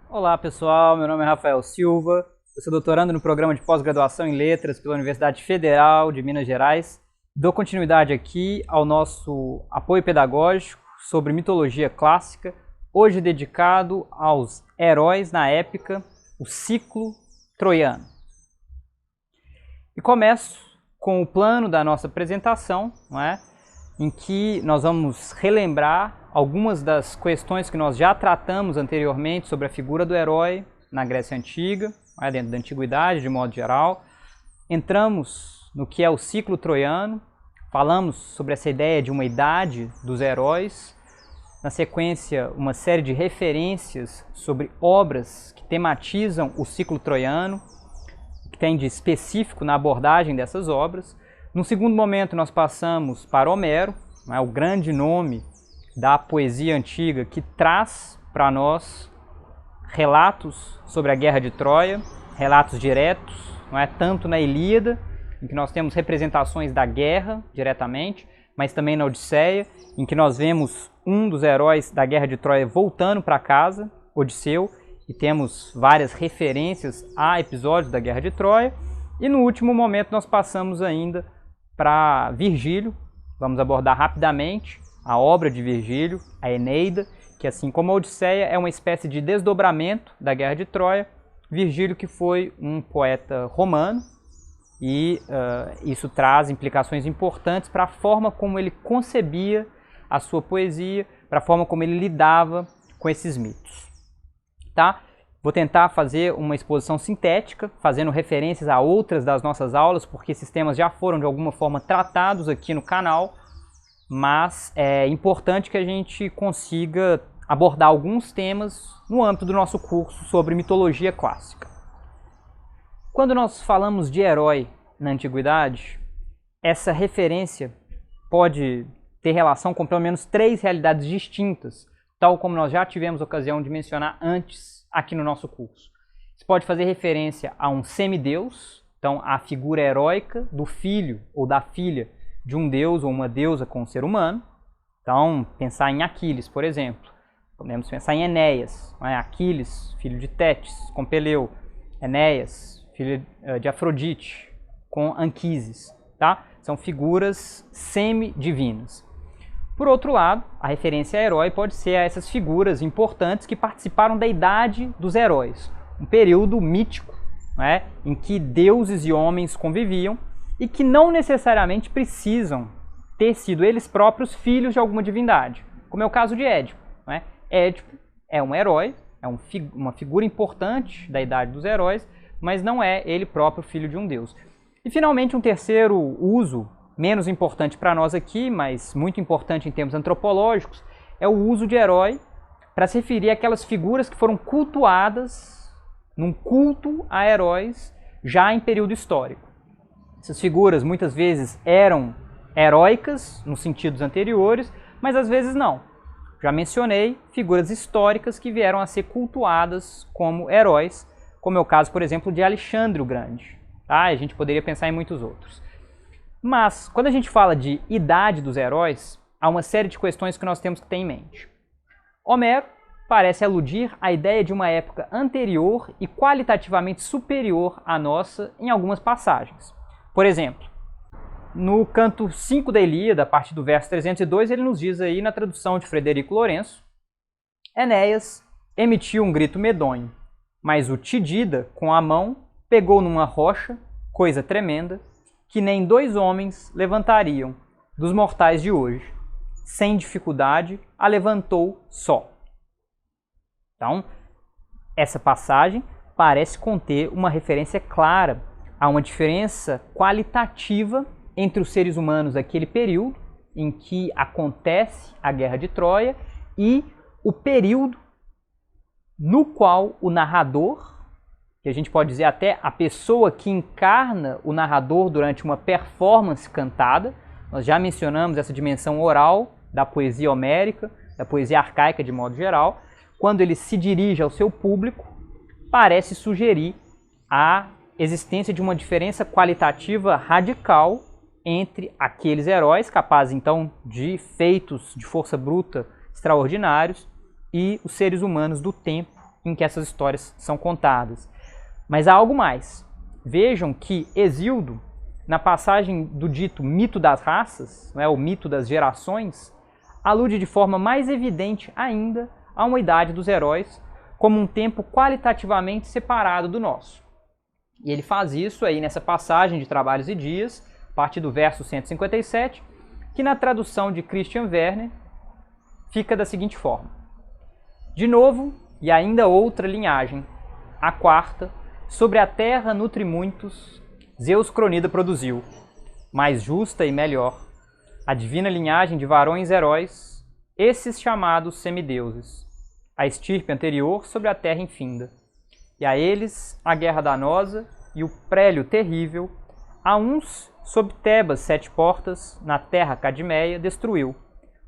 Olá pessoal, meu nome é Rafael Silva, eu sou doutorando no programa de pós-graduação em Letras pela Universidade Federal de Minas Gerais. Dou continuidade aqui ao nosso apoio pedagógico sobre mitologia clássica, hoje dedicado aos heróis na épica, o ciclo troiano. E começo com o plano da nossa apresentação, não é? Em que nós vamos relembrar algumas das questões que nós já tratamos anteriormente sobre a figura do herói na Grécia Antiga, dentro da Antiguidade de modo geral. Entramos no que é o ciclo troiano, falamos sobre essa ideia de uma idade dos heróis. Na sequência, uma série de referências sobre obras que tematizam o ciclo troiano, o que tem de específico na abordagem dessas obras. No segundo momento, nós passamos para Homero, o grande nome da poesia antiga que traz para nós relatos sobre a Guerra de Troia, relatos diretos, tanto na Ilíada, em que nós temos representações da guerra diretamente, mas também na Odisseia, em que nós vemos um dos heróis da Guerra de Troia voltando para casa, Odisseu, e temos várias referências a episódios da Guerra de Troia. E no último momento nós passamos ainda para Virgílio. Vamos abordar rapidamente a obra de Virgílio, a Eneida, que assim como a Odisseia é uma espécie de desdobramento da Guerra de Troia. Virgílio, que foi um poeta romano, e isso traz implicações importantes para a forma como ele concebia a sua poesia, para a forma como ele lidava com esses mitos. Tá? Vou tentar fazer uma exposição sintética, fazendo referências a outras das nossas aulas, porque esses temas já foram de alguma forma tratados aqui no canal, mas é importante que a gente consiga abordar alguns temas no âmbito do nosso curso sobre mitologia clássica. Quando nós falamos de herói na antiguidade, essa referência pode ter relação com pelo menos 3 realidades distintas, tal como nós já tivemos ocasião de mencionar antes aqui no nosso curso. Isso pode fazer referência a um semideus, então a figura heróica do filho ou da filha de um deus ou uma deusa com um ser humano. Então, pensar em Aquiles, por exemplo. Podemos pensar em Enéas, Aquiles, filho de Tétis, com Peleu. Enéas, filho de Afrodite, com Anquises. Tá? São figuras semidivinas. Por outro lado, a referência a herói pode ser a essas figuras importantes que participaram da Idade dos Heróis, um período mítico, em que deuses e homens conviviam e que não necessariamente precisam ter sido eles próprios filhos de alguma divindade, como é o caso de Édipo. Édipo é um herói, é uma figura importante da Idade dos Heróis, mas não é ele próprio filho de um deus. E finalmente um terceiro uso, menos importante para nós aqui, mas muito importante em termos antropológicos, é o uso de herói para se referir àquelas figuras que foram cultuadas num culto a heróis já em período histórico. Essas figuras muitas vezes eram heróicas nos sentidos anteriores, mas às vezes não. Já mencionei figuras históricas que vieram a ser cultuadas como heróis, como é o caso, por exemplo, de Alexandre o Grande. Tá? A gente poderia pensar em muitos outros. Mas, quando a gente fala de idade dos heróis, há uma série de questões que nós temos que ter em mente. Homero parece aludir à ideia de uma época anterior e qualitativamente superior à nossa em algumas passagens. Por exemplo, no canto 5 da Ilíada, a partir do verso 302, ele nos diz aí na tradução de Frederico Lourenço: Enéas emitiu um grito medonho, mas o Tidida, com a mão, pegou numa rocha, coisa tremenda, que nem 2 homens levantariam dos mortais de hoje. Sem dificuldade, a levantou só. Então, essa passagem parece conter uma referência clara a uma diferença qualitativa entre os seres humanos daquele período em que acontece a Guerra de Troia e o período no qual o narrador, que a gente pode dizer até a pessoa que encarna o narrador durante uma performance cantada. Nós já mencionamos essa dimensão oral da poesia homérica, da poesia arcaica de modo geral. Quando ele se dirige ao seu público, parece sugerir a existência de uma diferença qualitativa radical entre aqueles heróis capazes então de feitos de força bruta extraordinários e os seres humanos do tempo em que essas histórias são contadas. Mas há algo mais. Vejam que Hesíodo, na passagem do dito mito das raças, não é, o mito das gerações, alude de forma mais evidente ainda a uma idade dos heróis como um tempo qualitativamente separado do nosso. E ele faz isso aí nessa passagem de Trabalhos e Dias, a partir do verso 157, que na tradução de Christian Werner fica da seguinte forma: de novo, e ainda outra linhagem, a quarta, sobre a terra nutre muitos, Zeus Cronida produziu, mais justa e melhor, a divina linhagem de varões heróis, esses chamados semideuses, a estirpe anterior sobre a terra infinda. E a eles a guerra danosa e o prélio terrível, a uns sob Tebas 7 portas, na terra Cadmeia, destruiu,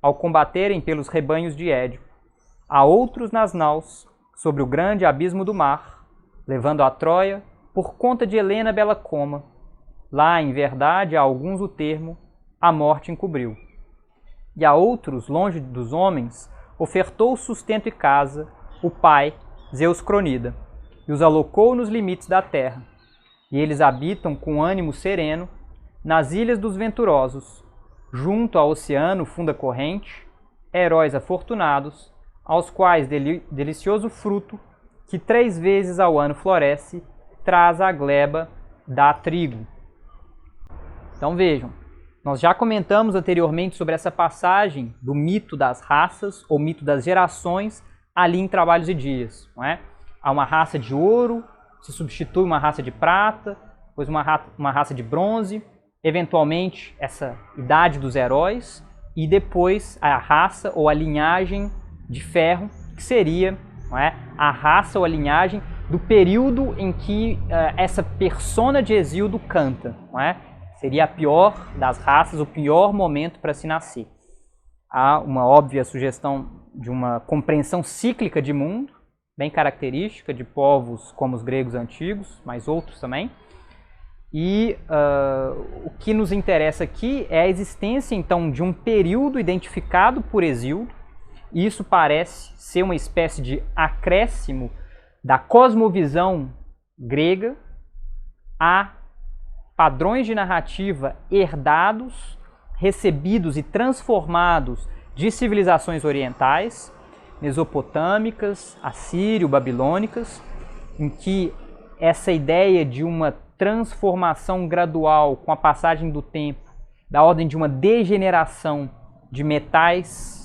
ao combaterem pelos rebanhos de Édio, a outros nas naus, sobre o grande abismo do mar, levando a Troia, por conta de Helena Belacoma. Lá, em verdade, a alguns o termo, a morte encobriu. E a outros, longe dos homens, ofertou sustento e casa, o pai, Zeus Cronida, e os alocou nos limites da terra. E eles habitam com ânimo sereno, nas ilhas dos venturosos, junto ao oceano funda corrente, heróis afortunados, aos quais delicioso fruto, que 3 vezes ao ano floresce, traz a gleba da trigo. Então vejam, nós já comentamos anteriormente sobre essa passagem do mito das raças, ou mito das gerações, ali em Trabalhos e Dias. Não é? Há uma raça de ouro, se substitui uma raça de prata, depois uma raça de bronze, eventualmente essa idade dos heróis, e depois a raça ou a linhagem de ferro, que seria, não é, a raça ou a linhagem do período em que essa persona de Hesíodo canta. Não é? Seria a pior das raças, o pior momento para se nascer. Há uma óbvia sugestão de uma compreensão cíclica de mundo, bem característica de povos como os gregos antigos, mas outros também. E o que nos interessa aqui é a existência, então, de um período identificado por Hesíodo, e isso parece ser uma espécie de acréscimo da cosmovisão grega a padrões de narrativa herdados, recebidos e transformados de civilizações orientais, mesopotâmicas, assírio-babilônicas, em que essa ideia de uma transformação gradual com a passagem do tempo, da ordem de uma degeneração de metais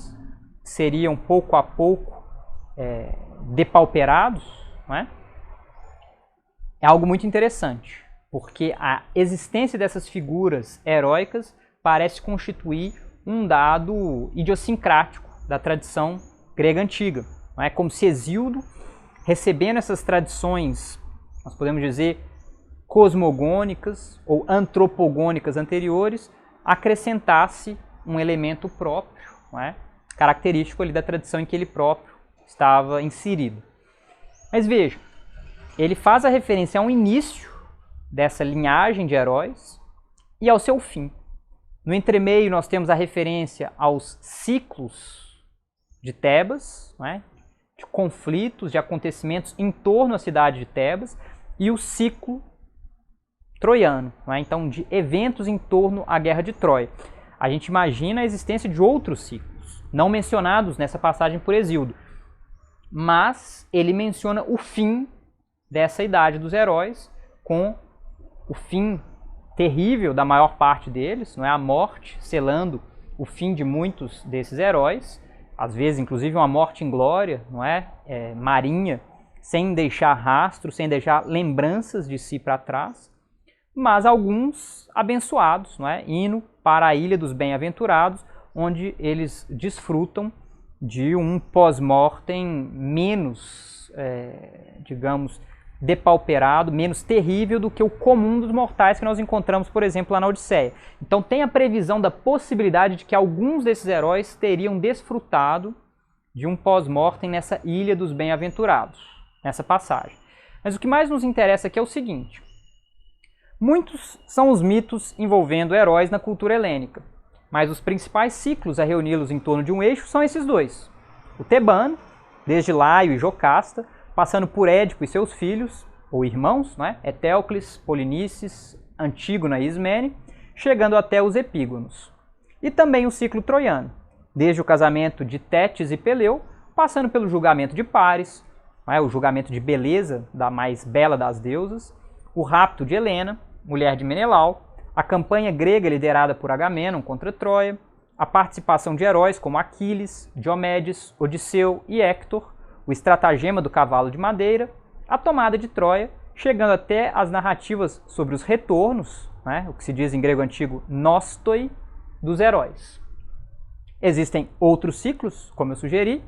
que seriam pouco a pouco depauperados, não é? É algo muito interessante, porque a existência dessas figuras heróicas parece constituir um dado idiosincrático da tradição grega antiga. Não é? Como se Hesíodo, recebendo essas tradições, nós podemos dizer, cosmogônicas ou antropogônicas anteriores, acrescentasse um elemento próprio, não é? Característico ali da tradição em que ele próprio estava inserido. Mas veja, ele faz a referência a um início dessa linhagem de heróis e ao seu fim. No entremeio nós temos a referência aos ciclos de Tebas, não é? De conflitos, de acontecimentos em torno da cidade de Tebas, e o ciclo troiano, não é? Então de eventos em torno à guerra de Troia. A gente imagina a existência de outros ciclos, não mencionados nessa passagem por Hesíodo, mas ele menciona o fim dessa idade dos heróis, com o fim terrível da maior parte deles, não é? A morte selando o fim de muitos desses heróis, às vezes inclusive uma morte em glória, não é? Marinha, sem deixar rastro, sem deixar lembranças de si para trás, mas alguns abençoados, não é? Indo para a ilha dos bem-aventurados, onde eles desfrutam de um pós-mortem menos, digamos, depauperado, menos terrível do que o comum dos mortais que nós encontramos, por exemplo, lá na Odisseia. Então tem a previsão da possibilidade de que alguns desses heróis teriam desfrutado de um pós-mortem nessa ilha dos bem-aventurados, nessa passagem. Mas o que mais nos interessa aqui é o seguinte: muitos são os mitos envolvendo heróis na cultura helênica, mas os principais ciclos a reuni-los em torno de um eixo são esses dois. O tebano, desde Laio e Jocasta, passando por Édipo e seus filhos, ou irmãos, né? Etéocles, Polinices, Antígona e Ismene, chegando até os epígonos. E também o ciclo troiano, desde o casamento de Tétis e Peleu, passando pelo julgamento de Paris, né? O julgamento de beleza, da mais bela das deusas, o rapto de Helena, mulher de Menelau, a campanha grega liderada por Agamenon contra Troia, a participação de heróis como Aquiles, Diomedes, Odisseu e Héctor, o estratagema do cavalo de madeira, a tomada de Troia, chegando até as narrativas sobre os retornos, né, o que se diz em grego antigo nostoi, dos heróis. Existem outros ciclos, como eu sugeri,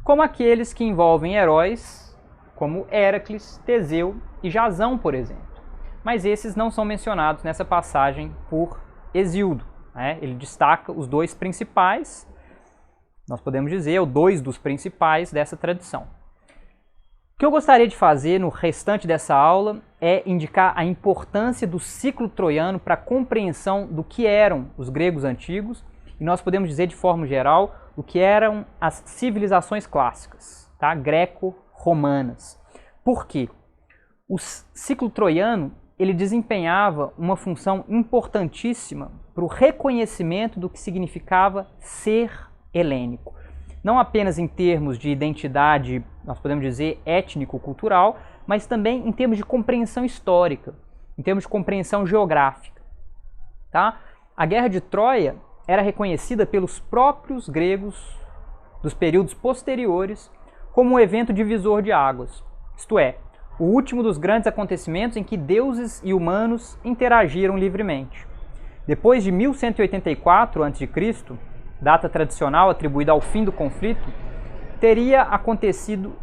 como aqueles que envolvem heróis como Héracles, Teseu e Jasão, por exemplo. Mas esses não são mencionados nessa passagem por Hesíodo. Né? Ele destaca os dois principais, nós podemos dizer, ou dois dos principais dessa tradição. O que eu gostaria de fazer no restante dessa aula é indicar a importância do ciclo troiano para a compreensão do que eram os gregos antigos, e nós podemos dizer de forma geral o que eram as civilizações clássicas, tá? Greco-romanas. Por quê? O ciclo troiano ele desempenhava uma função importantíssima para o reconhecimento do que significava ser helênico. Não apenas em termos de identidade, nós podemos dizer, étnico-cultural, mas também em termos de compreensão histórica, em termos de compreensão geográfica. Tá? A Guerra de Troia era reconhecida pelos próprios gregos dos períodos posteriores como um evento divisor de águas, isto é, o último dos grandes acontecimentos em que deuses e humanos interagiram livremente. Depois de 1184 a.C., data tradicional atribuída ao fim do conflito, teria acontecido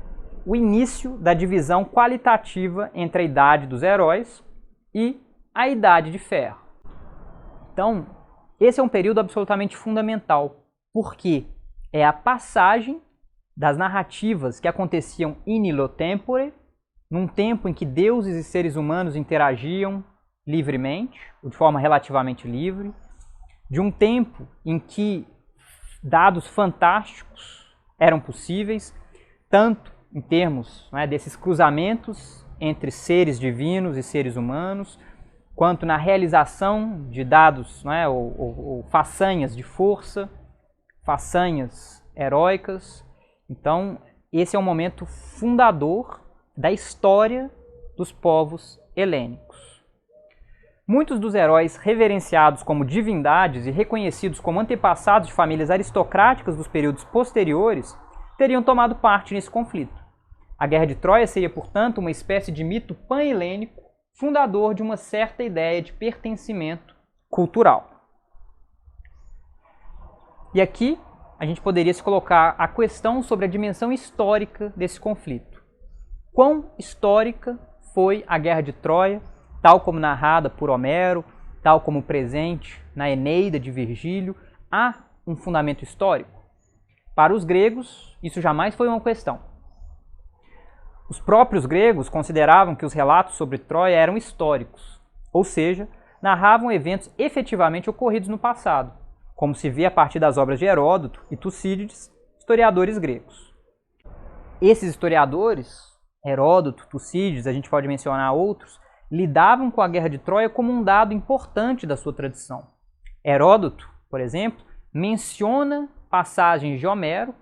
o início da divisão qualitativa entre a Idade dos Heróis e a Idade de Ferro. Então, esse é um período absolutamente fundamental, porque é a passagem das narrativas que aconteciam in illo tempore, num tempo em que deuses e seres humanos interagiam livremente, ou de forma relativamente livre, de um tempo em que dados fantásticos eram possíveis, tanto em termos, né, desses cruzamentos entre seres divinos e seres humanos, quanto na realização de dados, né, ou façanhas de força, façanhas heróicas. Então, esse é um momento fundador da história dos povos helênicos. Muitos dos heróis reverenciados como divindades e reconhecidos como antepassados de famílias aristocráticas dos períodos posteriores teriam tomado parte nesse conflito. A Guerra de Troia seria, portanto, uma espécie de mito pan-helênico, fundador de uma certa ideia de pertencimento cultural. E aqui a gente poderia se colocar a questão sobre a dimensão histórica desse conflito. Quão histórica foi a Guerra de Troia, tal como narrada por Homero, tal como presente na Eneida de Virgílio? Há um fundamento histórico? Para os gregos, isso jamais foi uma questão. Os próprios gregos consideravam que os relatos sobre Troia eram históricos, ou seja, narravam eventos efetivamente ocorridos no passado, como se vê a partir das obras de Heródoto e Tucídides, historiadores gregos. Esses historiadores, Heródoto, Tucídides, a gente pode mencionar outros, lidavam com a Guerra de Troia como um dado importante da sua tradição. Heródoto, por exemplo, menciona passagens de Homero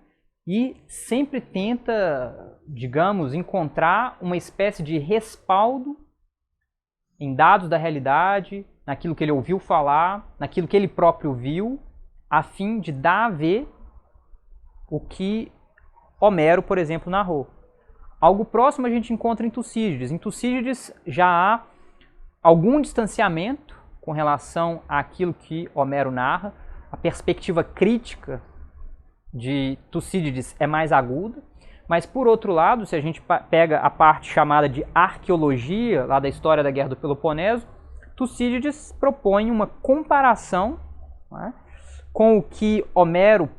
e sempre tenta, digamos, encontrar uma espécie de respaldo em dados da realidade, naquilo que ele ouviu falar, naquilo que ele próprio viu, a fim de dar a ver o que Homero, por exemplo, narrou. Algo próximo a gente encontra em Tucídides. Em Tucídides já há algum distanciamento com relação àquilo que Homero narra. A perspectiva crítica de Tucídides é mais aguda. Mas, por outro lado, se a gente pega a parte chamada de arqueologia, lá da história da Guerra do Peloponeso, Tucídides propõe uma comparação, né, com o que Homero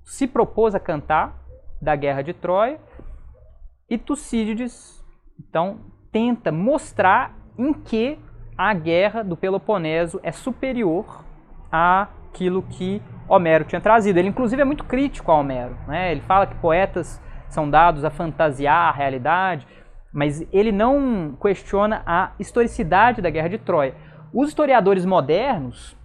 se propôs a cantar da Guerra de Troia, e Tucídides, então, tenta mostrar em que a Guerra do Peloponeso é superior àquilo que Homero tinha trazido. Ele, inclusive, é muito crítico a Homero, né? Ele fala que poetas são dados a fantasiar a realidade, mas ele não questiona a historicidade da Guerra de Troia. Os historiadores modernos,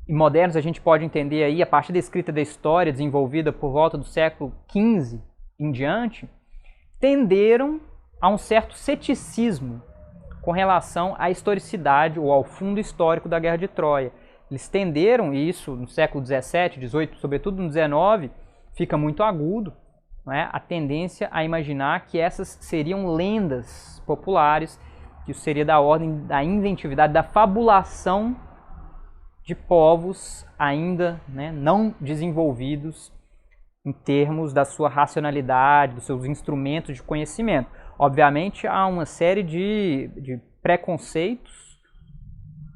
e modernos a gente pode entender aí a partir da escrita da história desenvolvida por volta do século XV em diante, tenderam a um certo ceticismo com relação à historicidade ou ao fundo histórico da Guerra de Troia. Eles tenderam, e isso no século XVII, XVIII, sobretudo no XIX, fica muito agudo, não é? A tendência a imaginar que essas seriam lendas populares, que isso seria da ordem da inventividade, da fabulação de povos ainda, né, não desenvolvidos em termos da sua racionalidade, dos seus instrumentos de conhecimento. Obviamente, há uma série de preconceitos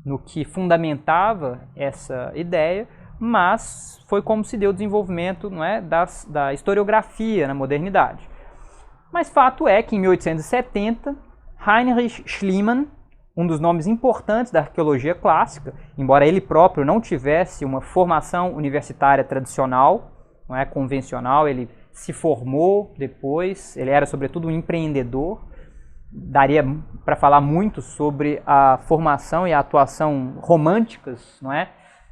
no que fundamentava essa ideia, mas foi como se deu o desenvolvimento, não é, da historiografia na modernidade. Mas fato é que em 1870, Heinrich Schliemann, um dos nomes importantes da arqueologia clássica, embora ele próprio não tivesse uma formação universitária tradicional, não é, convencional, ele se formou depois, ele era sobretudo um empreendedor. Daria para falar muito sobre a formação e a atuação românticas, não é,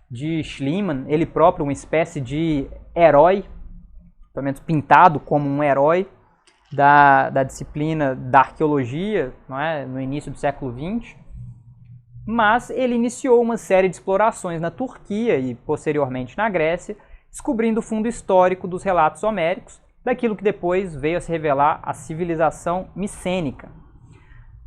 de Schliemann, ele próprio uma espécie de herói, pelo menos pintado como um herói da disciplina da arqueologia, não é, no início do século XX, mas ele iniciou uma série de explorações na Turquia e posteriormente na Grécia, descobrindo o fundo histórico dos relatos homéricos, daquilo que depois veio a se revelar a civilização micênica.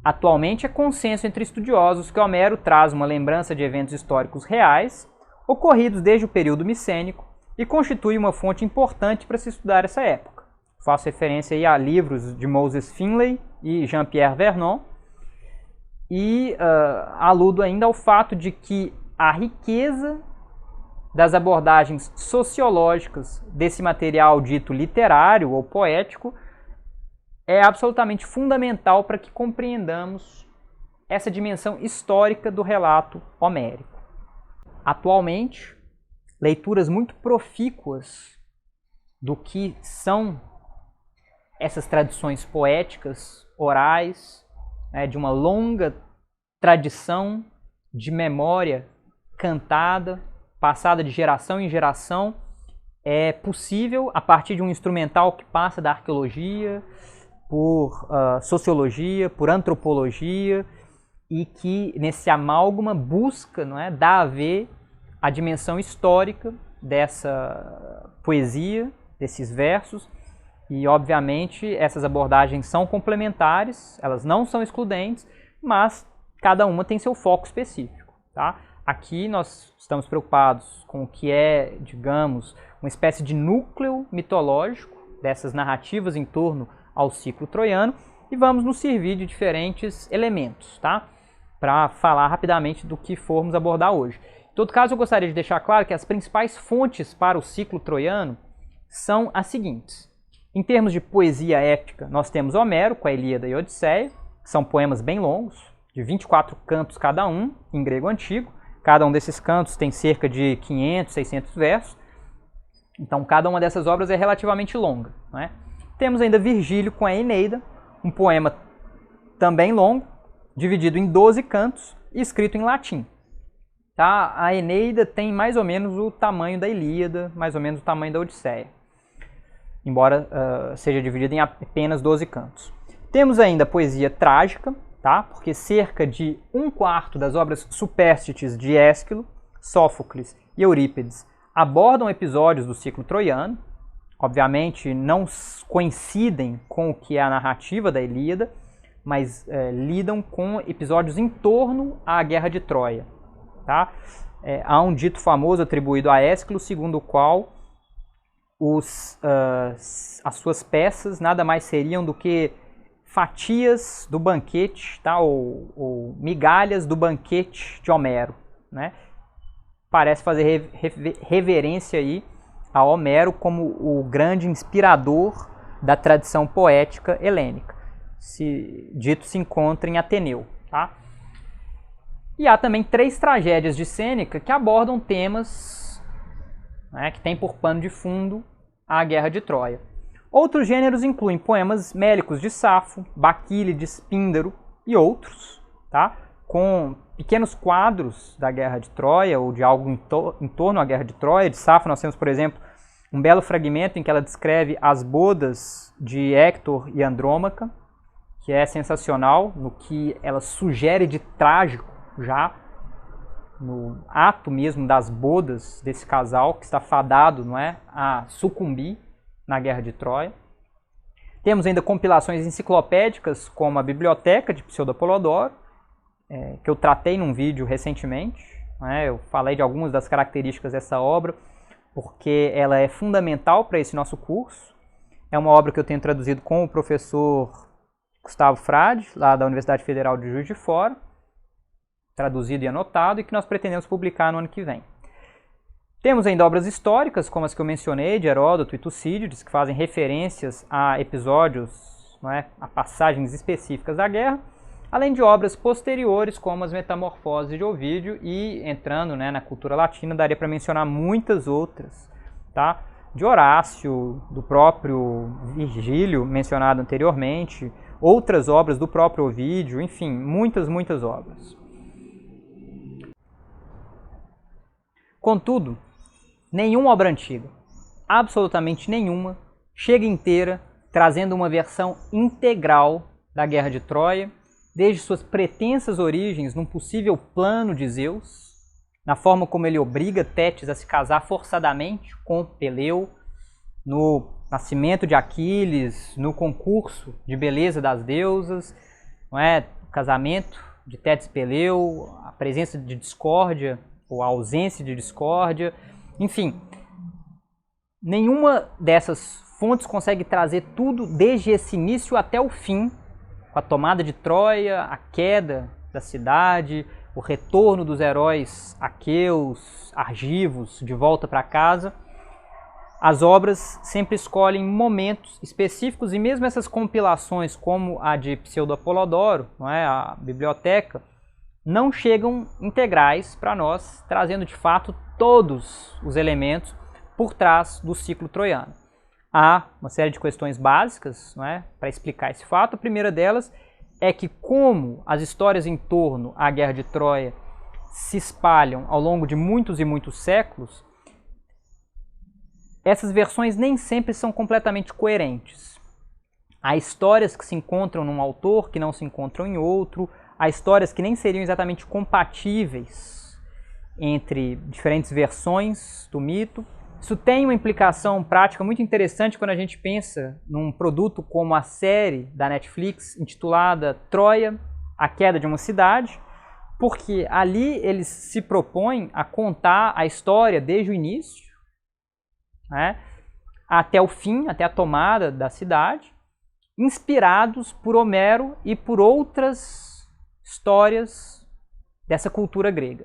Atualmente é consenso entre estudiosos que Homero traz uma lembrança de eventos históricos reais, ocorridos desde o período micênico, e constitui uma fonte importante para se estudar essa época. Faço referência aí a livros de Moses Finlay e Jean-Pierre Vernon, e aludo ainda ao fato de que a riqueza das abordagens sociológicas desse material dito literário ou poético é absolutamente fundamental para que compreendamos essa dimensão histórica do relato homérico. Atualmente, leituras muito profícuas do que são essas tradições poéticas, orais, né, de uma longa tradição de memória cantada, passada de geração em geração, é possível a partir de um instrumental que passa da arqueologia, por sociologia, por antropologia, e que nesse amálgama busca, não é, dar a ver a dimensão histórica dessa poesia, desses versos, e obviamente essas abordagens são complementares, elas não são excludentes, mas cada uma tem seu foco específico, tá? Aqui nós estamos preocupados com o que é, digamos, uma espécie de núcleo mitológico dessas narrativas em torno ao ciclo troiano, e vamos nos servir de diferentes elementos, tá? Para falar rapidamente do que formos abordar hoje. Em todo caso, eu gostaria de deixar claro que as principais fontes para o ciclo troiano são as seguintes. Em termos de poesia épica, nós temos Homero com a Ilíada e a Odisseia, que são poemas bem longos, de 24 cantos cada um, em grego antigo. Cada um desses cantos tem cerca de 500, 600 versos. Então, cada uma dessas obras é relativamente longa, não é? Temos ainda Virgílio com a Eneida, um poema também longo, dividido em 12 cantos e escrito em latim. Tá? A Eneida tem mais ou menos o tamanho da Ilíada, mais ou menos o tamanho da Odisseia, embora seja dividida em apenas 12 cantos. Temos ainda a poesia trágica, tá? Porque cerca de 1/4 das obras supérstites de Ésquilo, Sófocles e Eurípides abordam episódios do ciclo troiano. Obviamente não coincidem com o que é a narrativa da Ilíada, mas lidam com episódios em torno à Guerra de Troia. Tá? Há um dito famoso atribuído a Ésquilo, segundo o qual as suas peças nada mais seriam do que fatias do banquete, tá? ou migalhas do banquete de Homero. Né? Parece fazer reverência aí a Homero como o grande inspirador da tradição poética helênica. Dito se encontra em Ateneu. Tá? E há também 3 tragédias de Sêneca que abordam temas, né, que têm por pano de fundo a Guerra de Troia. Outros gêneros incluem poemas mélicos de Safo, Baquílides, Píndaro e outros, tá? Com pequenos quadros da Guerra de Troia ou de algo em torno à Guerra de Troia. De Safo nós temos, por exemplo, um belo fragmento em que ela descreve as bodas de Héctor e Andrômaca, que é sensacional no que ela sugere de trágico já no ato mesmo das bodas desse casal que está fadado, não é, a sucumbir na Guerra de Troia. Temos ainda compilações enciclopédicas como a Biblioteca de Pseudo-Apolodoro, que eu tratei num vídeo recentemente. Eu falei de algumas das características dessa obra, porque ela é fundamental para esse nosso curso. É uma obra que eu tenho traduzido com o professor Gustavo Frade, lá da Universidade Federal de Juiz de Fora, traduzido e anotado, e que nós pretendemos publicar no ano que vem. Temos ainda obras históricas, como as que eu mencionei, de Heródoto e Tucídides, que fazem referências a episódios, a passagens específicas da guerra, além de obras posteriores, como as Metamorfoses de Ovídio, e entrando na cultura latina, daria para mencionar muitas outras, tá? De Horácio, do próprio Virgílio, mencionado anteriormente, outras obras do próprio Ovídio, enfim, muitas obras. Contudo, nenhuma obra antiga, absolutamente nenhuma, chega inteira trazendo uma versão integral da Guerra de Troia, desde suas pretensas origens num possível plano de Zeus, na forma como ele obriga Tétis a se casar forçadamente com Peleu, no nascimento de Aquiles, no concurso de beleza das deusas, o casamento de Tétis e Peleu, a presença de discórdia ou a ausência de discórdia, enfim, nenhuma dessas fontes consegue trazer tudo desde esse início até o fim, com a tomada de Troia, a queda da cidade, o retorno dos heróis aqueus, argivos, de volta para casa. As obras sempre escolhem momentos específicos, e mesmo essas compilações, como a de Pseudo-Apolodoro, a biblioteca, não chegam integrais para nós, trazendo de fato todos os elementos por trás do ciclo troiano. Há uma série de questões básicas para explicar esse fato. A primeira delas é que, como as histórias em torno à Guerra de Troia se espalham ao longo de muitos e muitos séculos, essas versões nem sempre são completamente coerentes. Há histórias que se encontram num autor que não se encontram em outro, há histórias que nem seriam exatamente compatíveis entre diferentes versões do mito. Isso tem uma implicação prática muito interessante quando a gente pensa num produto como a série da Netflix intitulada Troia, a Queda de uma Cidade, porque ali eles se propõem a contar a história desde o início, até o fim, até a tomada da cidade, inspirados por Homero e por outras histórias dessa cultura grega.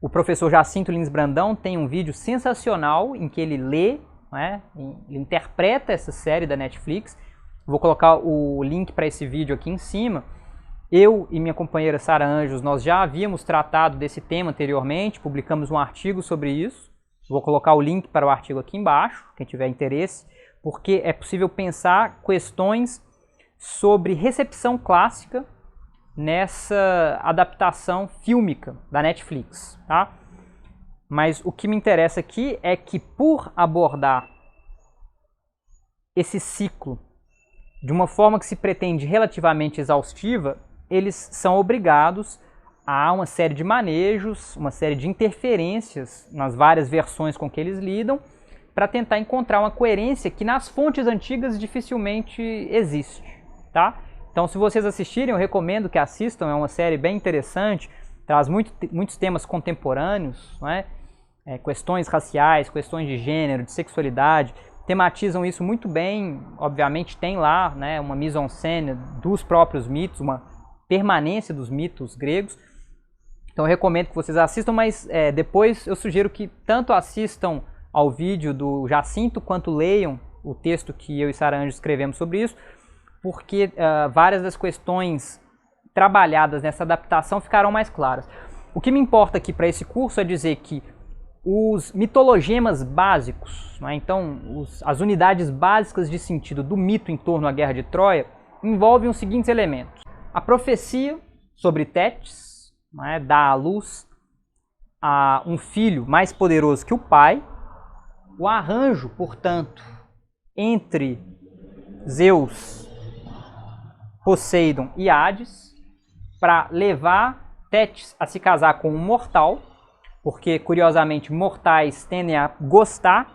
O professor Jacinto Lins Brandão tem um vídeo sensacional em que ele lê, ele interpreta essa série da Netflix. Vou colocar o link para esse vídeo aqui em cima. Eu e minha companheira Sara Anjos, nós já havíamos tratado desse tema anteriormente, publicamos um artigo sobre isso. Vou colocar o link para o artigo aqui embaixo, quem tiver interesse, porque é possível pensar questões sobre recepção clássica nessa adaptação fílmica da Netflix, tá? Mas o que me interessa aqui é que, por abordar esse ciclo de uma forma que se pretende relativamente exaustiva, eles são obrigados a uma série de manejos, uma série de interferências nas várias versões com que eles lidam, para tentar encontrar uma coerência que nas fontes antigas dificilmente existe, tá? Então, se vocês assistirem, eu recomendo que assistam, é uma série bem interessante, traz muitos temas contemporâneos, questões raciais, questões de gênero, de sexualidade, tematizam isso muito bem. Obviamente tem lá uma mise-en-scène dos próprios mitos, uma permanência dos mitos gregos. Então eu recomendo que vocês assistam, mas depois eu sugiro que tanto assistam ao vídeo do Jacinto, quanto leiam o texto que eu e Sara Anjos escrevemos sobre isso, porque várias das questões trabalhadas nessa adaptação ficarão mais claras. O que me importa aqui para esse curso é dizer que os mitologemas básicos, né? Então, as unidades básicas de sentido do mito em torno à Guerra de Troia envolvem os seguintes elementos. A profecia sobre Tétis, né, dá à luz a um filho mais poderoso que o pai. O arranjo, portanto, entre Zeus, Poseidon e Hades para levar Tétis a se casar com um mortal, porque, curiosamente, mortais tendem a gostar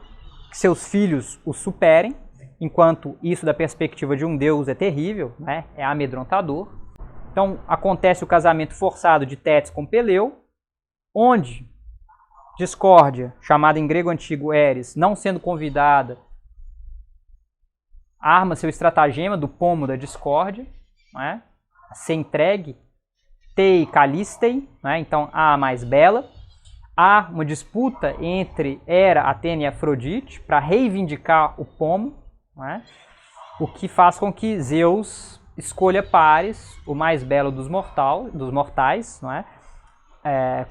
que seus filhos os superem, enquanto isso, da perspectiva de um deus, é terrível, né? É amedrontador. Então, acontece o casamento forçado de Tétis com Peleu, onde Discórdia, chamada em grego antigo Eris, não sendo convidada, arma seu estratagema do pomo da discórdia, né? Ser entregue, Tei Calistei, né? Então a mais bela. Há uma disputa entre Hera, Atena e Afrodite para reivindicar o pomo, né? O que faz com que Zeus escolha Paris, o mais belo dos mortais, não é?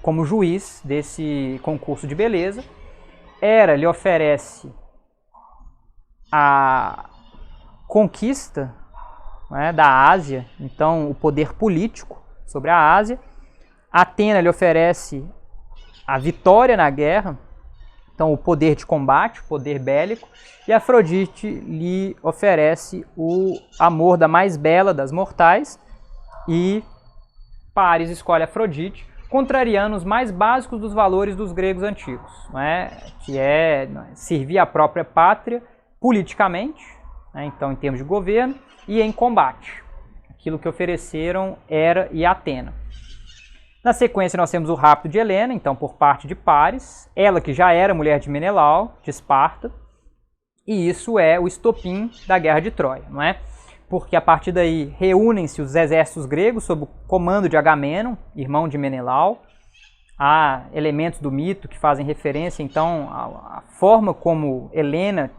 Como juiz desse concurso de beleza. Hera lhe oferece a conquista, né, da Ásia, então o poder político sobre a Ásia. Atena lhe oferece a vitória na guerra, então o poder de combate, o poder bélico, e Afrodite lhe oferece o amor da mais bela das mortais, e Paris escolhe Afrodite, contrariando os mais básicos dos valores dos gregos antigos, né, que é servir a própria pátria politicamente, né, então em termos de governo, e em combate, aquilo que ofereceram Hera e Atena. Na sequência nós temos o rapto de Helena, então por parte de Paris, ela que já era mulher de Menelau, de Esparta, e isso é o estopim da Guerra de Troia, não é? Porque a partir daí reúnem-se os exércitos gregos sob o comando de Agamenon, irmão de Menelau. Há elementos do mito que fazem referência então à forma como Helena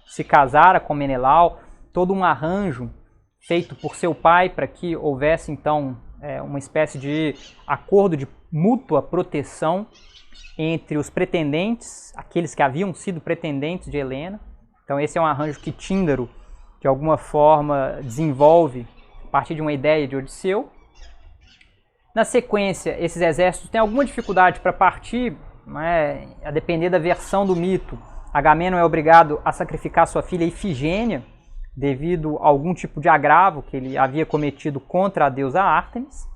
se casara com Menelau, todo um arranjo feito por seu pai para que houvesse então uma espécie de acordo de mútua proteção entre os pretendentes, aqueles que haviam sido pretendentes de Helena. Então esse é um arranjo que Tíndaro, de alguma forma, desenvolve a partir de uma ideia de Odisseu. Na sequência, esses exércitos têm alguma dificuldade para partir, né, a depender da versão do mito. Agamenon é obrigado a sacrificar sua filha Ifigênia, devido a algum tipo de agravo que ele havia cometido contra a deusa Ártemis.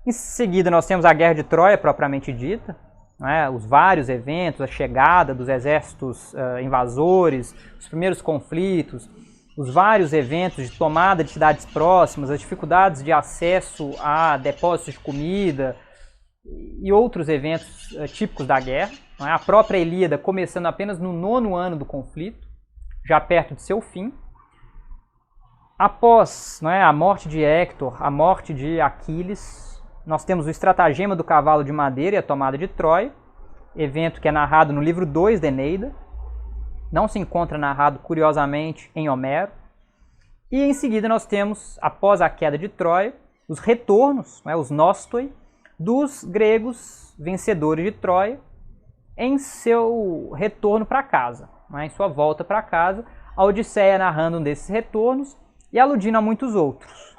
Em seguida, nós temos a Guerra de Troia, propriamente dita, né, os vários eventos, a chegada dos exércitos invasores, os primeiros conflitos, os vários eventos de tomada de cidades próximas, as dificuldades de acesso a depósitos de comida e outros eventos típicos da guerra. Né, a própria Ilíada começando apenas no 9º ano do conflito, já perto de seu fim. Após, né, a morte de Héctor, a morte de Aquiles, nós temos o estratagema do cavalo de madeira e a tomada de Troia, evento que é narrado no livro 2 da Eneida, não se encontra narrado, curiosamente, em Homero. E em seguida nós temos, após a queda de Troia, os retornos, né, os nostoi, dos gregos vencedores de Troia, em seu retorno para casa, né, em sua volta para casa, a Odisseia narrando um desses retornos e aludindo a muitos outros.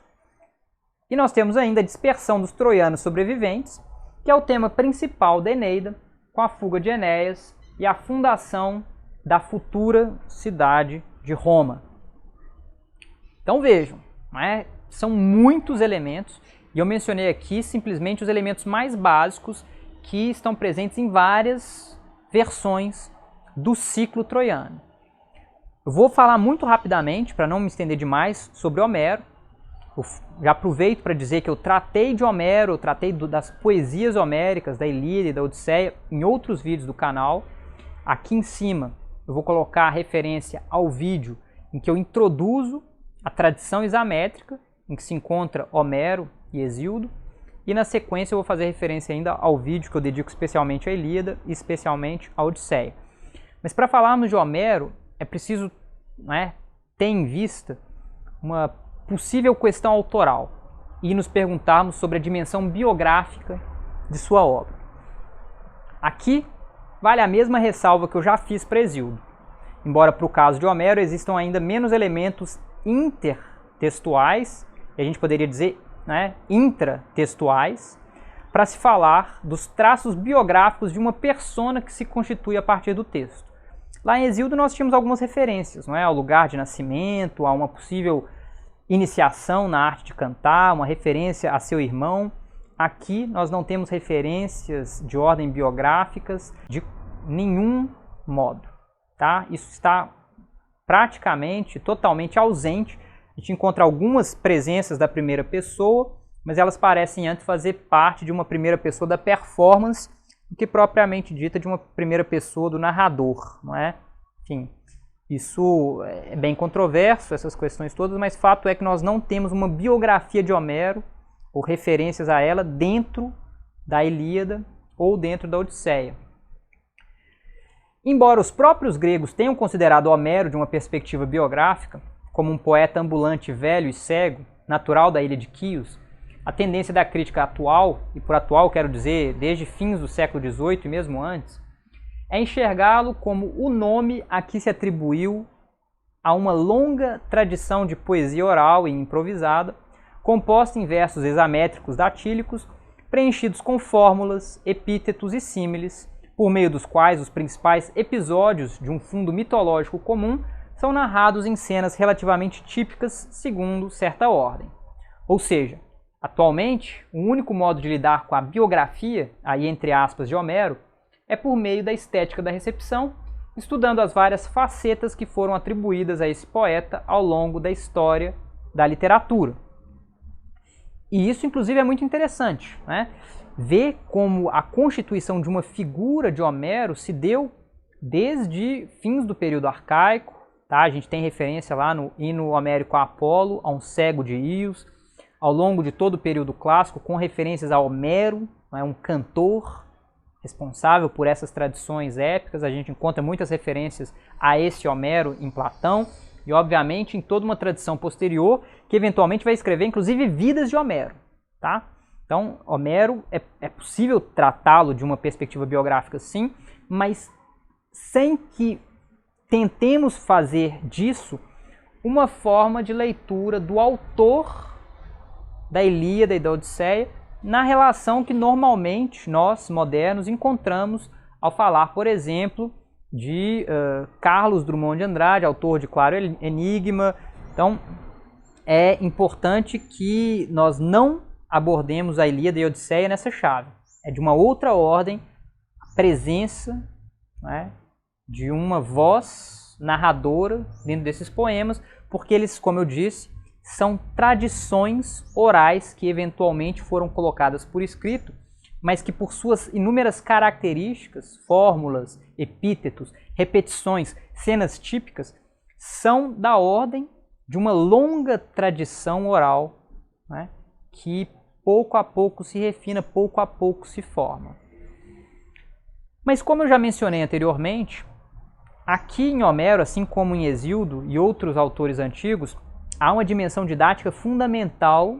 E nós temos ainda a dispersão dos troianos sobreviventes, que é o tema principal da Eneida, com a fuga de Enéas e a fundação da futura cidade de Roma. Então vejam, né, são muitos elementos, e eu mencionei aqui simplesmente os elementos mais básicos que estão presentes em várias versões do ciclo troiano. Eu vou falar muito rapidamente, para não me estender demais, sobre Homero. Eu já aproveito para dizer que eu tratei de Homero, eu tratei das poesias homéricas, da Ilíada e da Odisseia, em outros vídeos do canal. Aqui em cima eu vou colocar a referência ao vídeo em que eu introduzo a tradição isamétrica, em que se encontra Homero e Hesíodo. E na sequência eu vou fazer referência ainda ao vídeo que eu dedico especialmente à Ilíada e especialmente à Odisseia. Mas para falarmos de Homero, é preciso, né, ter em vista uma possível questão autoral e nos perguntarmos sobre a dimensão biográfica de sua obra. Aqui vale a mesma ressalva que eu já fiz para Hesíodo. Embora para o caso de Homero existam ainda menos elementos intertextuais, e a gente poderia dizer, né, intratextuais, para se falar dos traços biográficos de uma persona que se constitui a partir do texto. Lá em Hesíodo nós tínhamos algumas referências, não é, ao lugar de nascimento, a uma possível iniciação na arte de cantar, uma referência a seu irmão. Aqui nós não temos referências de ordem biográficas de nenhum modo, tá? Isso está praticamente, totalmente ausente. A gente encontra algumas presenças da primeira pessoa, mas elas parecem antes fazer parte de uma primeira pessoa da performance do que propriamente dita de uma primeira pessoa do narrador, não é? Enfim, isso é bem controverso, essas questões todas, mas fato é que nós não temos uma biografia de Homero ou referências a ela dentro da Ilíada ou dentro da Odisseia. Embora os próprios gregos tenham considerado Homero de uma perspectiva biográfica, como um poeta ambulante velho e cego, natural da ilha de Quios, a tendência da crítica atual, e por atual quero dizer desde fins do século XVIII e mesmo antes, é enxergá-lo como o nome a que se atribuiu a uma longa tradição de poesia oral e improvisada, composta em versos hexamétricos datílicos, preenchidos com fórmulas, epítetos e símiles, por meio dos quais os principais episódios de um fundo mitológico comum são narrados em cenas relativamente típicas segundo certa ordem. Ou seja, atualmente, o único modo de lidar com a biografia, aí entre aspas, de Homero, é por meio da estética da recepção, estudando as várias facetas que foram atribuídas a esse poeta ao longo da história da literatura. E isso, inclusive, é muito interessante, né? Ver como a constituição de uma figura de Homero se deu desde fins do período arcaico, tá? A gente tem referência lá no hino homérico a Apolo, a um cego de Íos, ao longo de todo o período clássico, com referências a Homero, né, um cantor responsável por essas tradições épicas. A gente encontra muitas referências a esse Homero em Platão e, obviamente, em toda uma tradição posterior que eventualmente vai escrever, inclusive, vidas de Homero. Tá? Então, Homero é possível tratá-lo de uma perspectiva biográfica, sim, mas sem que tentemos fazer disso uma forma de leitura do autor da Ilíada e da Odisseia na relação que normalmente nós, modernos, encontramos ao falar, por exemplo, de Carlos Drummond de Andrade, autor de Claro Enigma. Então, é importante que nós não abordemos a Ilíada e a Odisseia nessa chave. É de uma outra ordem a presença, né, de uma voz narradora dentro desses poemas, porque eles, como eu disse, são tradições orais que eventualmente foram colocadas por escrito, mas que por suas inúmeras características, fórmulas, epítetos, repetições, cenas típicas, são da ordem de uma longa tradição oral, né, que pouco a pouco se refina, pouco a pouco se forma. Mas como eu já mencionei anteriormente, aqui em Homero, assim como em Hesíodo e outros autores antigos, há uma dimensão didática fundamental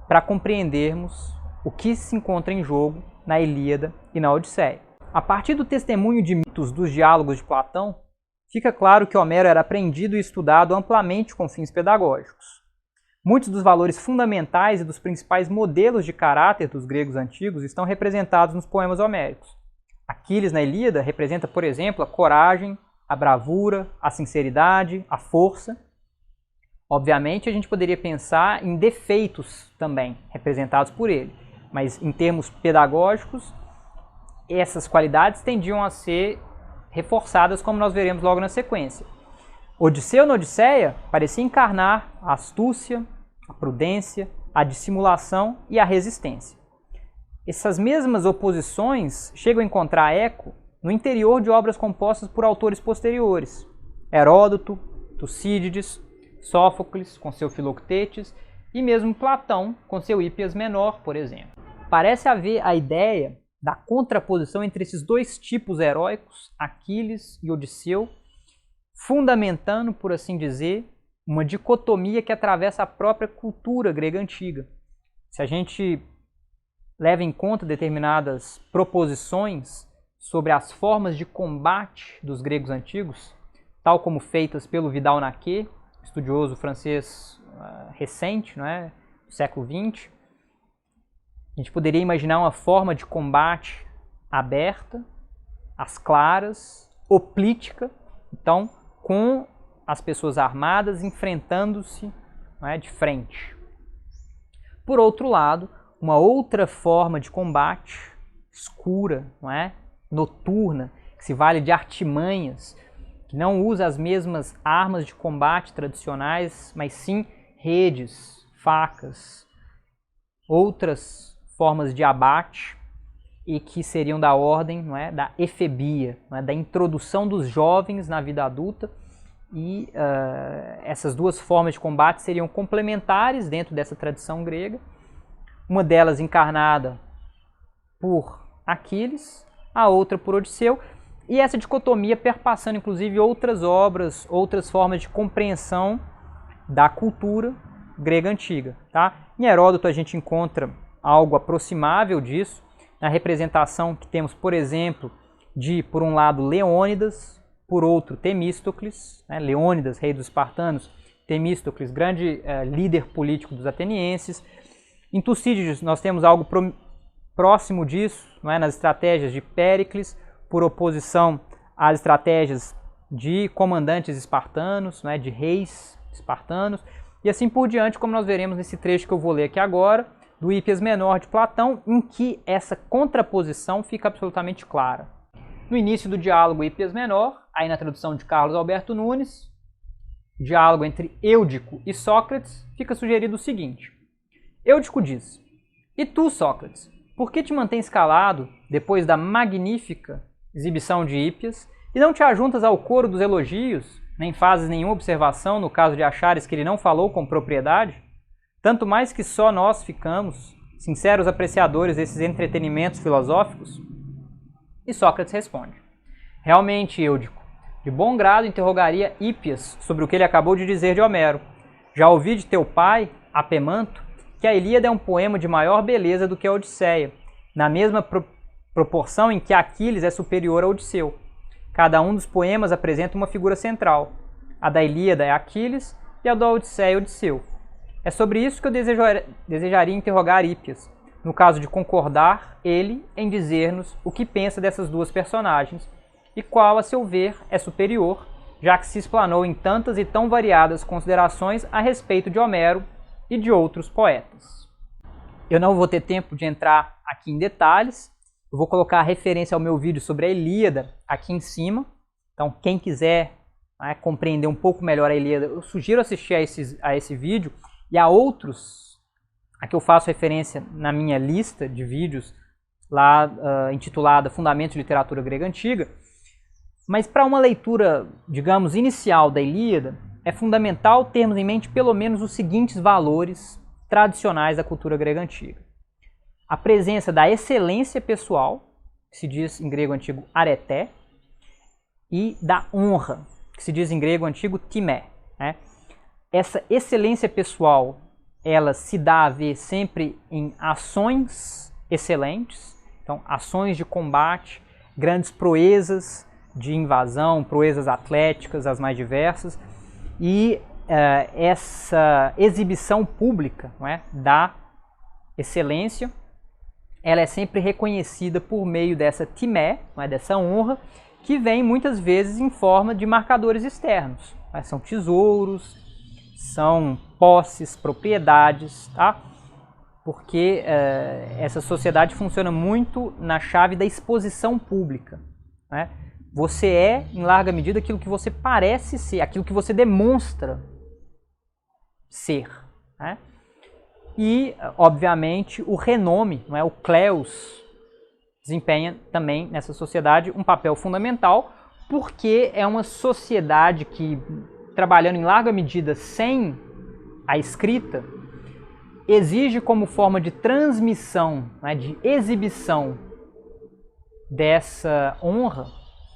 para compreendermos o que se encontra em jogo na Ilíada e na Odisseia. A partir do testemunho de mitos dos diálogos de Platão, fica claro que Homero era aprendido e estudado amplamente com fins pedagógicos. Muitos dos valores fundamentais e dos principais modelos de caráter dos gregos antigos estão representados nos poemas homéricos. Aquiles, na Ilíada, representa, por exemplo, a coragem, a bravura, a sinceridade, a força. Obviamente, a gente poderia pensar em defeitos também, representados por ele. Mas, em termos pedagógicos, essas qualidades tendiam a ser reforçadas, como nós veremos logo na sequência. Odisseu, na Odisseia, parecia encarnar a astúcia, a prudência, a dissimulação e a resistência. Essas mesmas oposições chegam a encontrar eco no interior de obras compostas por autores posteriores. Heródoto, Tucídides, Sófocles com seu Filoctetes e mesmo Platão com seu Hípias Menor, por exemplo. Parece haver a ideia da contraposição entre esses dois tipos heróicos, Aquiles e Odisseu, fundamentando, por assim dizer, uma dicotomia que atravessa a própria cultura grega antiga. Se a gente leva em conta determinadas proposições sobre as formas de combate dos gregos antigos, tal como feitas pelo Vidal-Naquet, estudioso francês recente, não é? Do século XX. A gente poderia imaginar uma forma de combate aberta, às claras, hoplítica, então com as pessoas armadas enfrentando-se, não é, de frente. Por outro lado, uma outra forma de combate, escura, não é, noturna, que se vale de artimanhas, que não usa as mesmas armas de combate tradicionais, mas sim redes, facas, outras formas de abate, e que seriam da ordem, não é, da efebia, não é, da introdução dos jovens na vida adulta, e essas duas formas de combate seriam complementares dentro dessa tradição grega, uma delas encarnada por Aquiles, a outra por Odisseu, e essa dicotomia perpassando inclusive outras obras, outras formas de compreensão da cultura grega antiga. Tá? Em Heródoto a gente encontra algo aproximável disso, na representação que temos, por exemplo, de, por um lado, Leônidas, por outro, Temístocles, né? Leônidas, rei dos espartanos, Temístocles, grande líder político dos atenienses. Em Tucídides nós temos algo próximo disso, não é? Nas estratégias de Péricles, por oposição às estratégias de comandantes espartanos, não é? De reis espartanos, e assim por diante, como nós veremos nesse trecho que eu vou ler aqui agora, do Hípias Menor de Platão, em que essa contraposição fica absolutamente clara. No início do diálogo Hípias Menor, aí na tradução de Carlos Alberto Nunes, diálogo entre Eúdico e Sócrates, fica sugerido o seguinte. Eúdico diz: "E tu, Sócrates, por que te mantens calado depois da magnífica exibição de Hípias e não te ajuntas ao coro dos elogios, nem fazes nenhuma observação no caso de achares que ele não falou com propriedade? Tanto mais que só nós ficamos, sinceros apreciadores desses entretenimentos filosóficos?" E Sócrates responde: "Realmente, Eúdico, de bom grado interrogaria Hípias sobre o que ele acabou de dizer de Homero. Já ouvi de teu pai, Apemanto, que a Ilíada é um poema de maior beleza do que a Odisseia, na mesma proporção em que Aquiles é superior a Odisseu. Cada um dos poemas apresenta uma figura central. A da Ilíada é Aquiles e a da Odisseia é Odisseu. É sobre isso que eu desejaria interrogar Hípias, no caso de concordar ele em dizer-nos o que pensa dessas duas personagens e qual, a seu ver, é superior, já que se explanou em tantas e tão variadas considerações a respeito de Homero e de outros poetas." Eu não vou ter tempo de entrar aqui em detalhes, eu vou colocar a referência ao meu vídeo sobre a Ilíada aqui em cima, então quem quiser compreender um pouco melhor a Ilíada, eu sugiro assistir a esse vídeo e a outros, a que eu faço referência na minha lista de vídeos, lá intitulada Fundamentos de Literatura Grega Antiga. Mas para uma leitura, digamos, inicial da Ilíada, é fundamental termos em mente pelo menos os seguintes valores tradicionais da cultura grega antiga. A presença da excelência pessoal, que se diz em grego antigo areté, e da honra, que se diz em grego antigo timé, né? Essa excelência pessoal, ela se dá a ver sempre em ações excelentes, então ações de combate, grandes proezas de invasão, proezas atléticas, as mais diversas, e essa exibição pública, não é, da excelência, ela é sempre reconhecida por meio dessa timé, não é, dessa honra, que vem muitas vezes em forma de marcadores externos, não é? São tesouros, são posses, propriedades, tá? Porque essa sociedade funciona muito na chave da exposição pública, né? Você é, em larga medida, aquilo que você parece ser, aquilo que você demonstra ser, né? E, obviamente, o renome, não é? O kleos, desempenha também nessa sociedade um papel fundamental, porque é uma sociedade que, trabalhando em larga medida sem a escrita, exige como forma de transmissão, né, de exibição dessa honra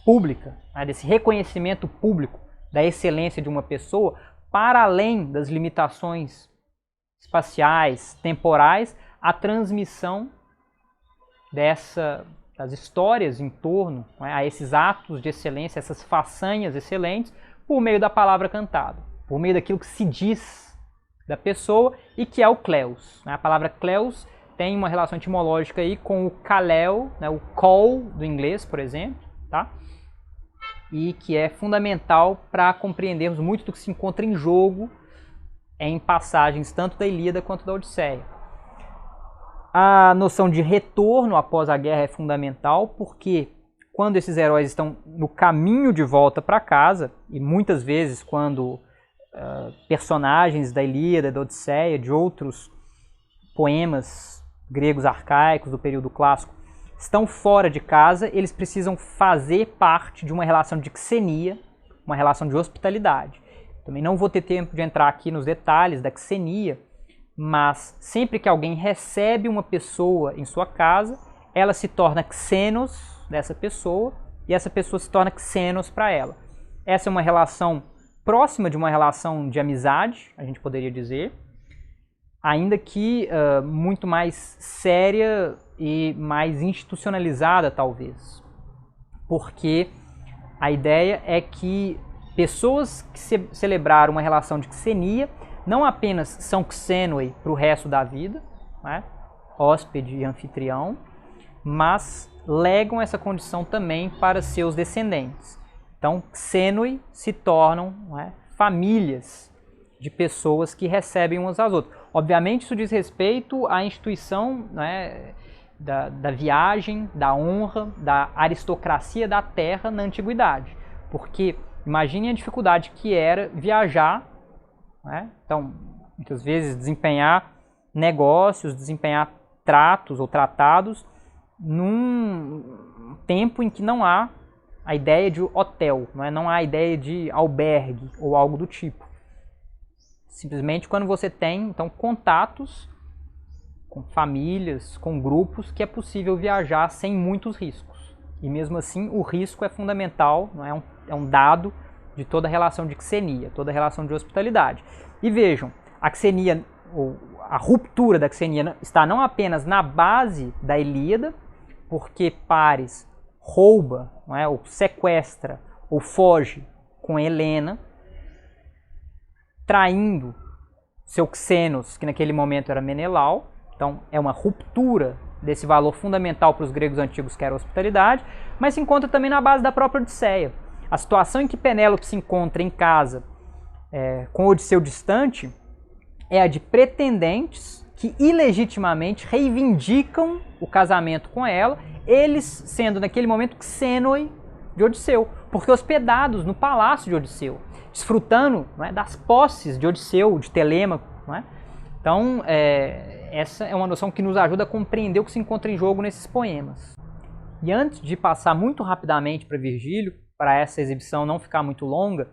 pública, né, desse reconhecimento público da excelência de uma pessoa, para além das limitações espaciais, temporais, a transmissão dessa das histórias em torno, né, a esses atos de excelência, essas façanhas excelentes, por meio da palavra cantada, por meio daquilo que se diz da pessoa e que é o kleos. Né? A palavra kleos tem uma relação etimológica aí com o kalel, né, o call do inglês, por exemplo, tá? E que é fundamental para compreendermos muito do que se encontra em jogo em passagens tanto da Ilíada quanto da Odisseia. A noção de retorno após a guerra é fundamental, porque quando esses heróis estão no caminho de volta para casa, e muitas vezes quando personagens da Ilíada, da Odisseia, de outros poemas gregos arcaicos do período clássico, estão fora de casa, eles precisam fazer parte de uma relação de xenia, uma relação de hospitalidade. Também não vou ter tempo de entrar aqui nos detalhes da xenia, mas sempre que alguém recebe uma pessoa em sua casa, ela se torna xenos dessa pessoa e essa pessoa se torna xenos para ela. Essa é uma relação próxima de uma relação de amizade, a gente poderia dizer, ainda que muito mais séria e mais institucionalizada, talvez. Porque a ideia é que pessoas que celebraram uma relação de xenia não apenas são xenoi para o resto da vida, né, hóspede e anfitrião, mas legam essa condição também para seus descendentes. Então, xenoi se tornam, né, famílias de pessoas que recebem umas às outras. Obviamente, isso diz respeito à instituição, né, da viagem, da honra, da aristocracia da terra na antiguidade. Porque imagine a dificuldade que era viajar, né? Então, muitas vezes desempenhar negócios, desempenhar tratos ou tratados num tempo em que não há a ideia de hotel, não há a ideia de albergue ou algo do tipo. Simplesmente quando você tem, então, contatos com famílias, com grupos, que é possível viajar sem muitos riscos. E mesmo assim, o risco é fundamental, não é? É um dado de toda relação de xenia, toda relação de hospitalidade. E vejam, a xenia, ou a ruptura da xenia está não apenas na base da Ilíada, porque Paris rouba, não é? Ou sequestra, ou foge com Helena, traindo seu Xenos, que naquele momento era Menelau. Então é uma ruptura desse valor fundamental para os gregos antigos, que era a hospitalidade, mas se encontra também na base da própria Odisseia. A situação em que Penélope se encontra em casa com Odisseu distante é a de pretendentes que ilegitimamente reivindicam o casamento com ela, eles sendo naquele momento xenoi de Odisseu, porque hospedados no palácio de Odisseu, desfrutando, não é, das posses de Odisseu, de Telêmaco. Não é? Então, essa é uma noção que nos ajuda a compreender o que se encontra em jogo nesses poemas. E antes de passar muito rapidamente para Virgílio, para essa exibição não ficar muito longa,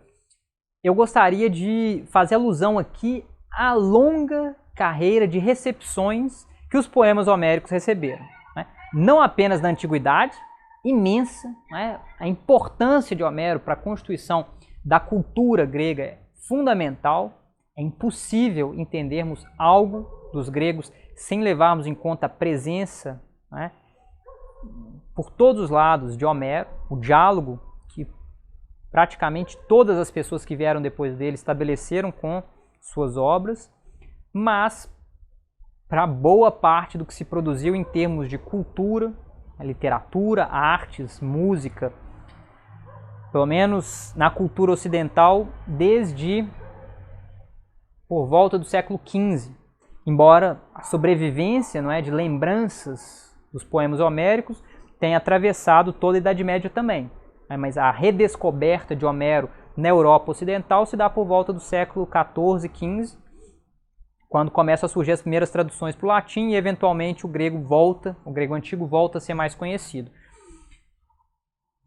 eu gostaria de fazer alusão aqui à longa carreira de recepções que os poemas homéricos receberam. Né? Não apenas na antiguidade, imensa, né? A importância de Homero para a constituição da cultura grega é fundamental. É impossível entendermos algo dos gregos sem levarmos em conta a presença, né, por todos os lados de Homero, o diálogo que praticamente todas as pessoas que vieram depois dele estabeleceram com suas obras, mas para boa parte do que se produziu em termos de cultura, a literatura, artes, música, pelo menos na cultura ocidental, desde por volta do século XV, embora a sobrevivência, não é, de lembranças dos poemas homéricos tenha atravessado toda a Idade Média também. Mas a redescoberta de Homero na Europa Ocidental se dá por volta do século XIV, XV, quando começam a surgir as primeiras traduções para o latim e eventualmente o grego antigo volta a ser mais conhecido.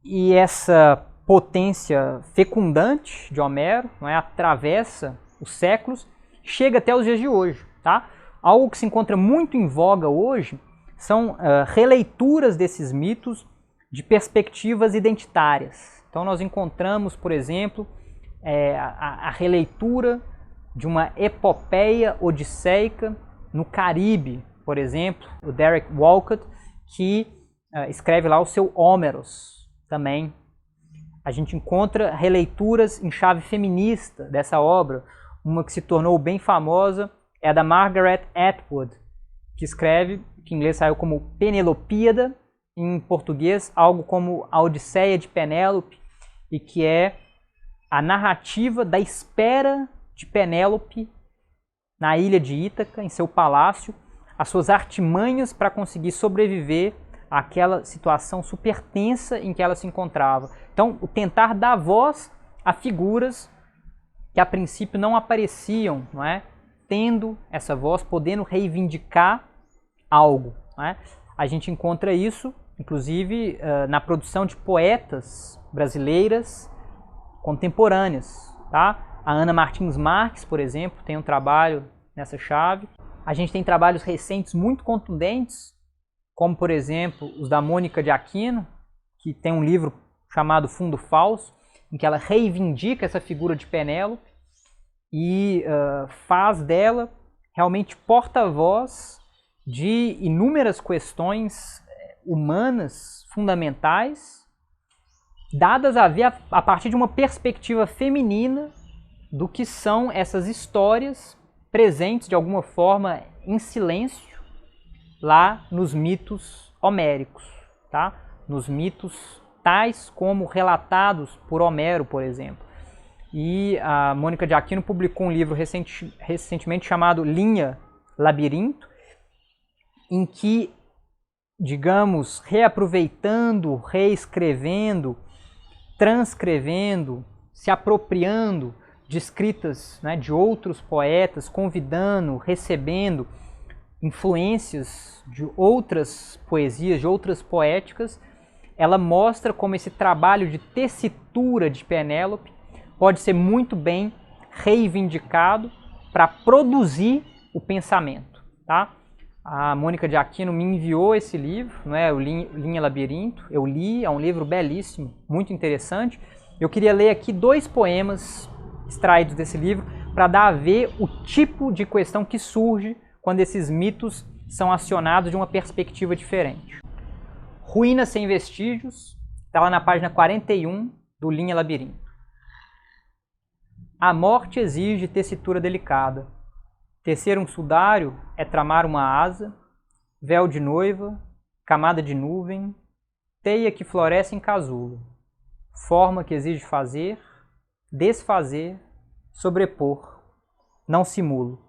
E essa potência fecundante de Homero, não é, atravessa os séculos, chega até os dias de hoje. Tá? Algo que se encontra muito em voga hoje são releituras desses mitos de perspectivas identitárias. Então nós encontramos, por exemplo, a releitura de uma epopeia odisseica no Caribe, por exemplo, o Derek Walcott, que escreve lá o seu Homeros também. A gente encontra releituras em chave feminista dessa obra. Uma que se tornou bem famosa é a da Margaret Atwood, que escreve, que em inglês saiu como Penelopíada, em português algo como A Odisseia de Penélope, e que é a narrativa da espera de Penélope na ilha de Ítaca, em seu palácio, as suas artimanhas para conseguir sobreviver àquela situação super tensa em que ela se encontrava. Então, o tentar dar voz a figuras que a princípio não apareciam, não é? Tendo essa voz, podendo reivindicar algo. Não é? A gente encontra isso, inclusive, na produção de poetas brasileiras contemporâneas. Tá? A Ana Martins Marques, por exemplo, tem um trabalho nessa chave. A gente tem trabalhos recentes muito contundentes, como, por exemplo, os da Mônica de Aquino, que tem um livro chamado Fundo Falso, em que ela reivindica essa figura de Penélope e faz dela realmente porta-voz de inúmeras questões humanas fundamentais, dadas a ver a partir de uma perspectiva feminina do que são essas histórias presentes de alguma forma em silêncio lá nos mitos homéricos, tá? Nos mitos tais como relatados por Homero, por exemplo. E a Mônica de Aquino publicou um livro recentemente chamado Linha Labirinto, em que, digamos, reaproveitando, reescrevendo, transcrevendo, se apropriando de escritas, né, de outros poetas, convidando, recebendo influências de outras poesias, de outras poéticas, ela mostra como esse trabalho de tessitura de Penélope pode ser muito bem reivindicado para produzir o pensamento. Tá? A Mônica de Aquino me enviou esse livro, né, o Linha Labirinto. Eu li, é um livro belíssimo, muito interessante. Eu queria ler aqui 2 poemas extraídos desse livro para dar a ver o tipo de questão que surge quando esses mitos são acionados de uma perspectiva diferente. Ruína sem vestígios, está lá na página 41 do Linha Labirinto. A morte exige tessitura delicada. Tecer um sudário é tramar uma asa, véu de noiva, camada de nuvem, teia que floresce em casulo, forma que exige fazer, desfazer, sobrepor, não simulo.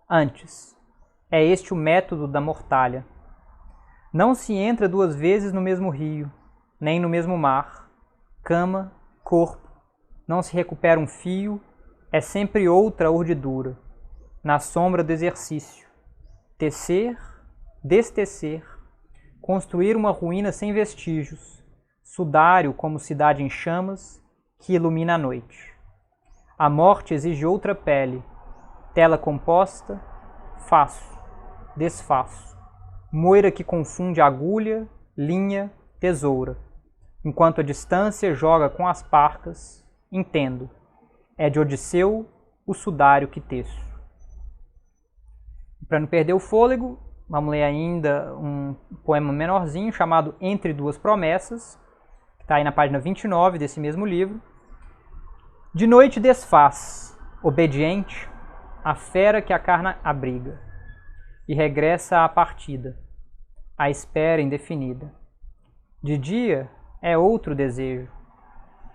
Antes, é este o método da mortalha. Não se entra 2 vezes no mesmo rio, nem no mesmo mar. Cama, corpo, não se recupera um fio, é sempre outra urdidura, na sombra do exercício. Tecer, destecer, construir uma ruína sem vestígios, sudário como cidade em chamas, que ilumina a noite. A morte exige outra pele, tela composta, faço, desfaço, moira que confunde agulha, linha, tesoura, enquanto a distância joga com as parcas, entendo, é de Odisseu o sudário que teço. Para não perder o fôlego, vamos ler ainda um poema menorzinho chamado Entre Duas Promessas, que está aí na página 29 desse mesmo livro. De noite desfaz, obediente, a fera que a carne abriga, e regressa à partida, à espera indefinida. De dia é outro desejo,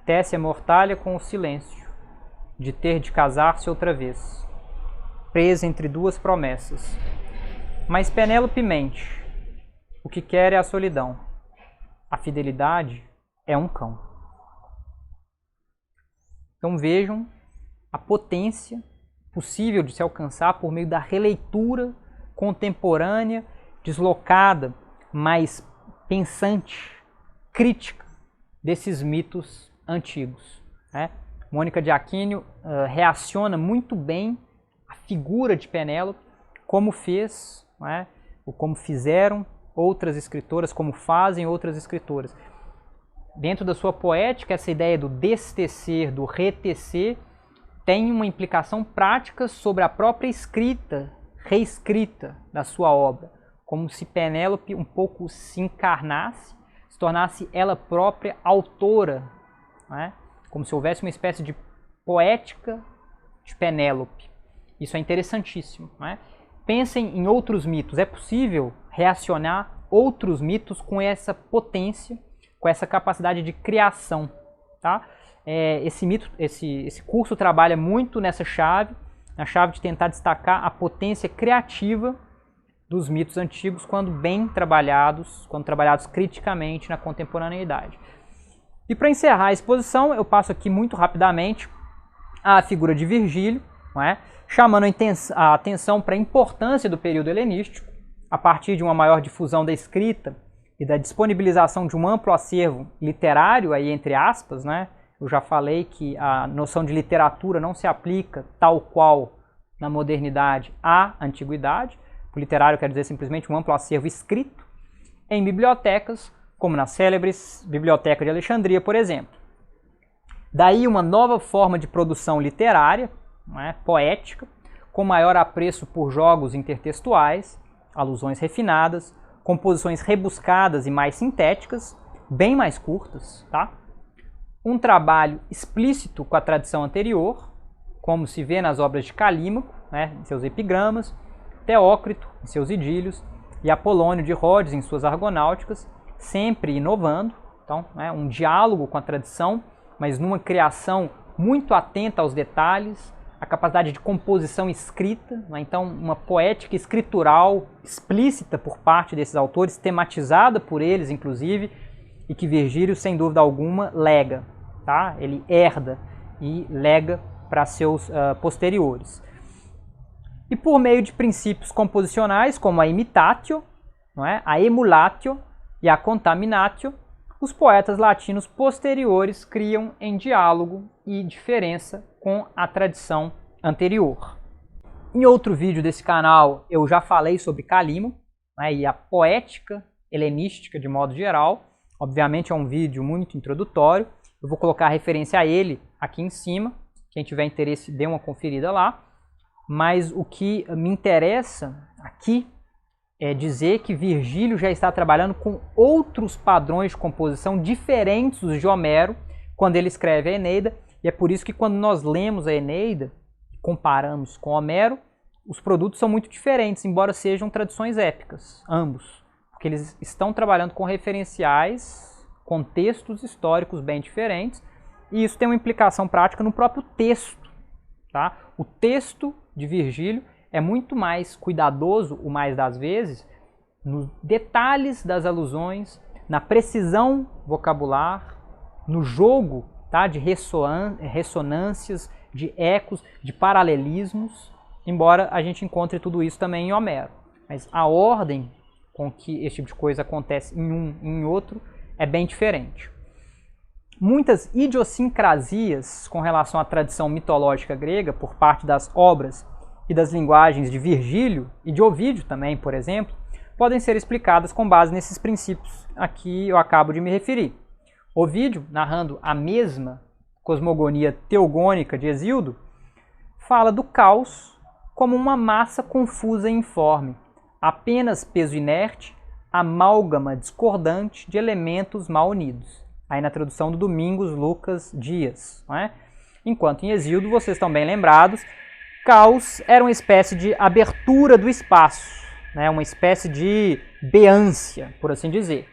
tece a mortalha com o silêncio, de ter de casar-se outra vez, presa entre 2 promessas. Mas Penélope mente, o que quer é a solidão, a fidelidade é um cão. Então vejam a potência possível de se alcançar por meio da releitura contemporânea, deslocada, mas pensante, crítica desses mitos antigos. Né? Mônica de Aquino reaciona muito bem a figura de Penélope, como fez, né? Ou como fizeram outras escritoras, como fazem outras escritoras. Dentro da sua poética, essa ideia do destecer, do retecer, tem uma implicação prática sobre a própria escrita, reescrita da sua obra, como se Penélope um pouco se encarnasse, se tornasse ela própria autora, né? Como se houvesse uma espécie de poética de Penélope. Isso é interessantíssimo, né? Pensem em outros mitos. É possível reacionar outros mitos com essa potência, com essa capacidade de criação, tá? Esse curso trabalha muito nessa chave, na chave de tentar destacar a potência criativa dos mitos antigos quando bem trabalhados, quando trabalhados criticamente na contemporaneidade. E para encerrar a exposição, eu passo aqui muito rapidamente a figura de Virgílio, não é? Chamando a atenção para a importância do período helenístico, a partir de uma maior difusão da escrita e da disponibilização de um amplo acervo literário, aí entre aspas, né? Eu já falei que a noção de literatura não se aplica tal qual na modernidade à antiguidade. O literário quer dizer simplesmente um amplo acervo escrito em bibliotecas, como na célebre Biblioteca de Alexandria, por exemplo. Daí uma nova forma de produção literária, não é, poética, com maior apreço por jogos intertextuais, alusões refinadas, composições rebuscadas e mais sintéticas, bem mais curtas, tá? Um trabalho explícito com a tradição anterior, como se vê nas obras de Calímaco, né, em seus epigramas, Teócrito, em seus idílios, e Apolônio de Rhodes, em suas argonáuticas, sempre inovando. Então, né, um diálogo com a tradição, mas numa criação muito atenta aos detalhes, a capacidade de composição escrita, né, então uma poética escritural explícita por parte desses autores, tematizada por eles, inclusive, e que Virgílio, sem dúvida alguma, lega. Tá? Ele herda e lega para seus posteriores. E por meio de princípios composicionais, como a imitatio, não é? A emulatio e a contaminatio, os poetas latinos posteriores criam em diálogo e diferença com a tradição anterior. Em outro vídeo desse canal eu já falei sobre Calímaco, né, e a poética helenística de modo geral. Obviamente é um vídeo muito introdutório, eu vou colocar a referência a ele aqui em cima, quem tiver interesse dê uma conferida lá. Mas o que me interessa aqui é dizer que Virgílio já está trabalhando com outros padrões de composição diferentes dos de Homero quando ele escreve a Eneida, e é por isso que quando nós lemos a Eneida, comparamos com Homero, os produtos são muito diferentes, embora sejam tradições épicas, ambos, porque eles estão trabalhando com referenciais, contextos históricos bem diferentes, e isso tem uma implicação prática no próprio texto. Tá? O texto de Virgílio é muito mais cuidadoso, o mais das vezes, nos detalhes das alusões, na precisão vocabular, no jogo, tá, de ressonâncias, de ecos, de paralelismos, embora a gente encontre tudo isso também em Homero. Mas a ordem com que esse tipo de coisa acontece em um e em outro é bem diferente. Muitas idiosincrasias com relação à tradição mitológica grega por parte das obras e das linguagens de Virgílio e de Ovídio também, por exemplo, podem ser explicadas com base nesses princípios a que eu acabo de me referir. Ovídio, narrando a mesma cosmogonia teogônica de Hesíodo, fala do caos como uma massa confusa e informe, apenas peso inerte, amálgama discordante de elementos mal unidos. Aí na tradução do Domingos Lucas Dias. Não é? Enquanto em Hesíodo, vocês estão bem lembrados, caos era uma espécie de abertura do espaço, né? Uma espécie de beância, por assim dizer.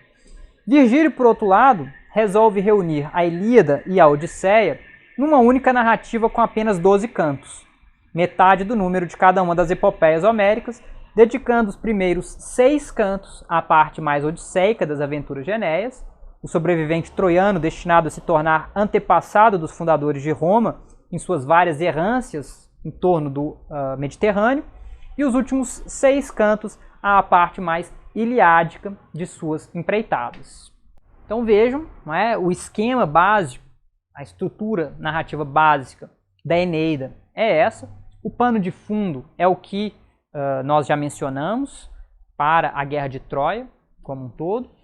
Virgílio, por outro lado, resolve reunir a Ilíada e a Odisseia numa única narrativa com apenas 12 cantos, metade do número de cada uma das epopeias homéricas, dedicando os primeiros 6 cantos à parte mais odisseica das aventuras de Enéas, o sobrevivente troiano destinado a se tornar antepassado dos fundadores de Roma em suas várias errâncias em torno do Mediterrâneo, e os últimos 6 cantos à parte mais iliádica de suas empreitadas. Então vejam, não é, o esquema básico, a estrutura narrativa básica da Eneida é essa, o pano de fundo é o que nós já mencionamos para a Guerra de Troia como um todo,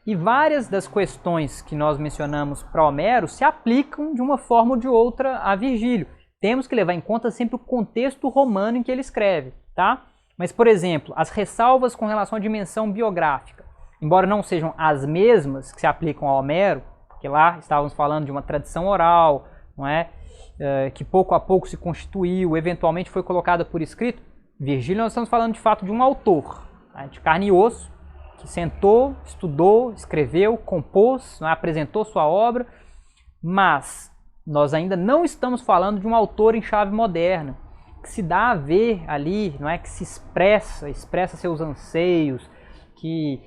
e várias das questões que nós mencionamos para Homero se aplicam de uma forma ou de outra a Virgílio. Temos que levar em conta sempre o contexto romano em que ele escreve, tá? Mas, por exemplo, as ressalvas com relação à dimensão biográfica, embora não sejam as mesmas que se aplicam a Homero, porque lá estávamos falando de uma tradição oral, não é? Que pouco a pouco se constituiu, eventualmente foi colocada por escrito. Virgílio, nós estamos falando de fato de um autor, né, de carne e osso, que sentou, estudou, escreveu, compôs, não é? Apresentou sua obra, mas nós ainda não estamos falando de um autor em chave moderna, que se dá a ver ali, não é, que se expressa seus anseios, que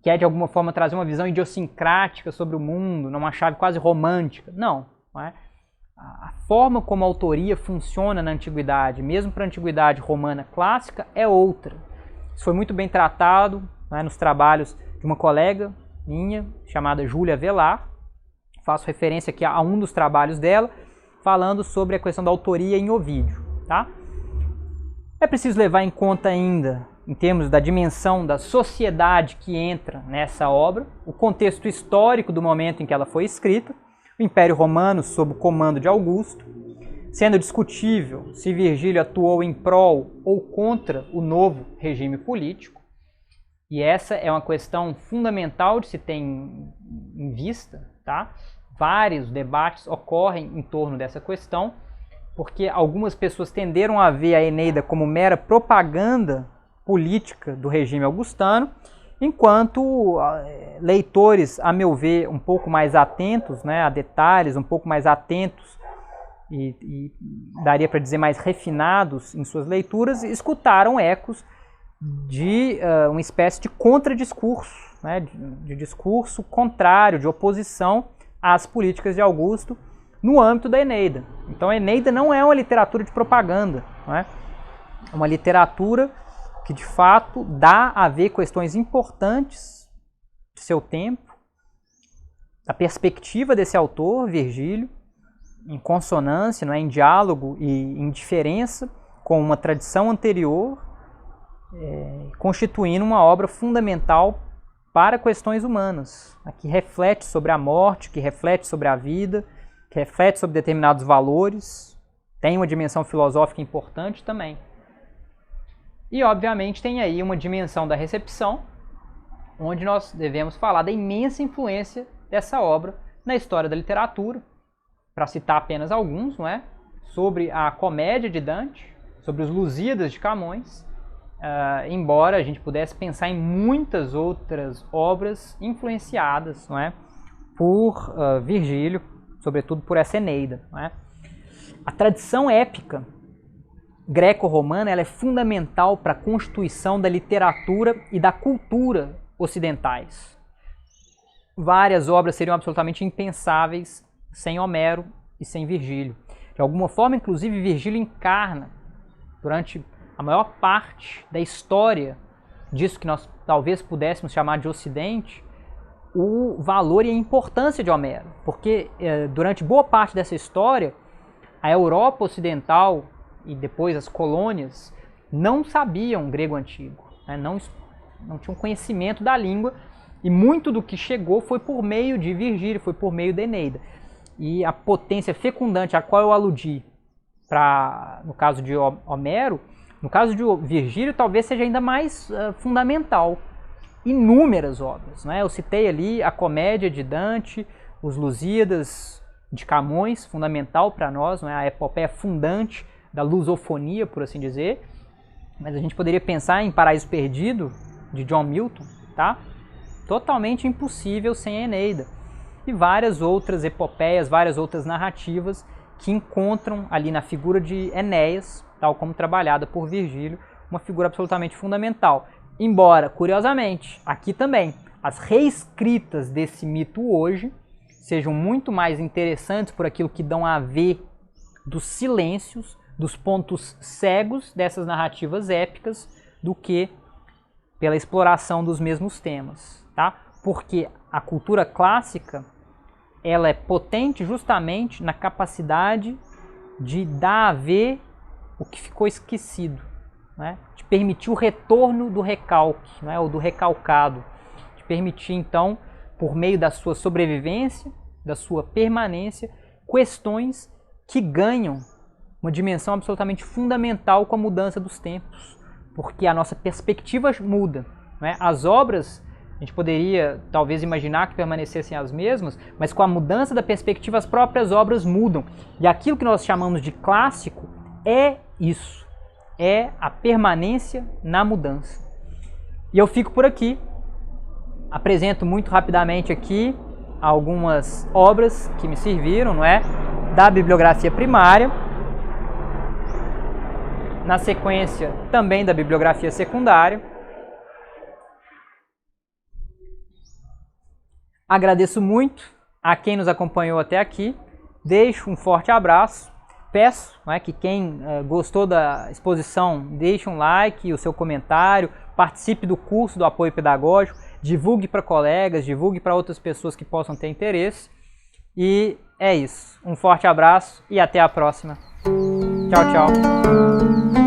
quer de alguma forma trazer uma visão idiosincrática sobre o mundo, numa chave quase romântica. Não é? A forma como a autoria funciona na antiguidade, mesmo para a antiguidade romana clássica, é outra. Isso foi muito bem tratado, não é, nos trabalhos de uma colega minha, chamada Júlia Velar. Faço referência aqui a um dos trabalhos dela, falando sobre a questão da autoria em Ovídio. Tá? É preciso levar em conta ainda, em termos da dimensão da sociedade que entra nessa obra, o contexto histórico do momento em que ela foi escrita, o Império Romano sob o comando de Augusto, sendo discutível se Virgílio atuou em prol ou contra o novo regime político, e essa é uma questão fundamental de se ter em vista, tá? Vários debates ocorrem em torno dessa questão, porque algumas pessoas tenderam a ver a Eneida como mera propaganda política do regime augustano, enquanto leitores, a meu ver, um pouco mais atentos, né, a detalhes, um pouco mais atentos e daria para dizer mais refinados em suas leituras, escutaram ecos de uma espécie de contradiscurso, né, de discurso contrário, de oposição às políticas de Augusto, no âmbito da Eneida. Então a Eneida não é uma literatura de propaganda, não é? É uma literatura que de fato dá a ver questões importantes de seu tempo, da perspectiva desse autor, Virgílio, em consonância, não é? Em diálogo e em diferença com uma tradição anterior, constituindo uma obra fundamental para questões humanas, que reflete sobre a morte, que reflete sobre a vida, que reflete sobre determinados valores, tem uma dimensão filosófica importante também. E, obviamente, tem aí uma dimensão da recepção, onde nós devemos falar da imensa influência dessa obra na história da literatura, para citar apenas alguns, não é? Sobre a comédia de Dante, sobre os Lusíadas de Camões, embora a gente pudesse pensar em muitas outras obras influenciadas, não é? Por Virgílio, sobretudo por essa Eneida. Não é? A tradição épica greco-romana ela é fundamental para a constituição da literatura e da cultura ocidentais. Várias obras seriam absolutamente impensáveis sem Homero e sem Virgílio. De alguma forma, inclusive, Virgílio encarna, durante a maior parte da história disso que nós talvez pudéssemos chamar de Ocidente, o valor e a importância de Homero, porque durante boa parte dessa história, a Europa ocidental e depois as colônias não sabiam grego antigo, né? não tinham conhecimento da língua, e muito do que chegou foi por meio de Virgílio, foi por meio da Eneida. E a potência fecundante a qual eu aludi, no caso de Homero, no caso de Virgílio talvez seja ainda mais fundamental. Inúmeras obras, né? Eu citei ali a comédia de Dante, os Lusíadas de Camões, fundamental para nós, não é? A epopeia fundante da lusofonia, por assim dizer. Mas a gente poderia pensar em Paraíso Perdido, de John Milton, tá? Totalmente impossível sem a Eneida. E várias outras epopeias, várias outras narrativas que encontram ali na figura de Enéas, tal como trabalhada por Virgílio, uma figura absolutamente fundamental. Embora, curiosamente, aqui também, as reescritas desse mito hoje sejam muito mais interessantes por aquilo que dão a ver dos silêncios, dos pontos cegos dessas narrativas épicas, do que pela exploração dos mesmos temas, tá? Porque a cultura clássica, ela é potente justamente na capacidade de dar a ver o que ficou esquecido, né? De permitir o retorno do recalque, né? Ou do recalcado, de permitir então, por meio da sua sobrevivência, da sua permanência, questões que ganham uma dimensão absolutamente fundamental com a mudança dos tempos, porque a nossa perspectiva muda, né? As obras, a gente poderia talvez imaginar que permanecessem as mesmas, mas com a mudança da perspectiva as próprias obras mudam. E aquilo que nós chamamos de clássico é isso, é a permanência na mudança. E eu fico por aqui, apresento muito rapidamente aqui algumas obras que me serviram, não é? Da bibliografia primária, na sequência também da bibliografia secundária. Agradeço muito a quem nos acompanhou até aqui, deixo um forte abraço, peço, não é, que quem gostou da exposição deixe um like, o seu comentário, participe do curso do apoio pedagógico, divulgue para colegas, divulgue para outras pessoas que possam ter interesse. E é isso. Um forte abraço e até a próxima. Tchau, tchau.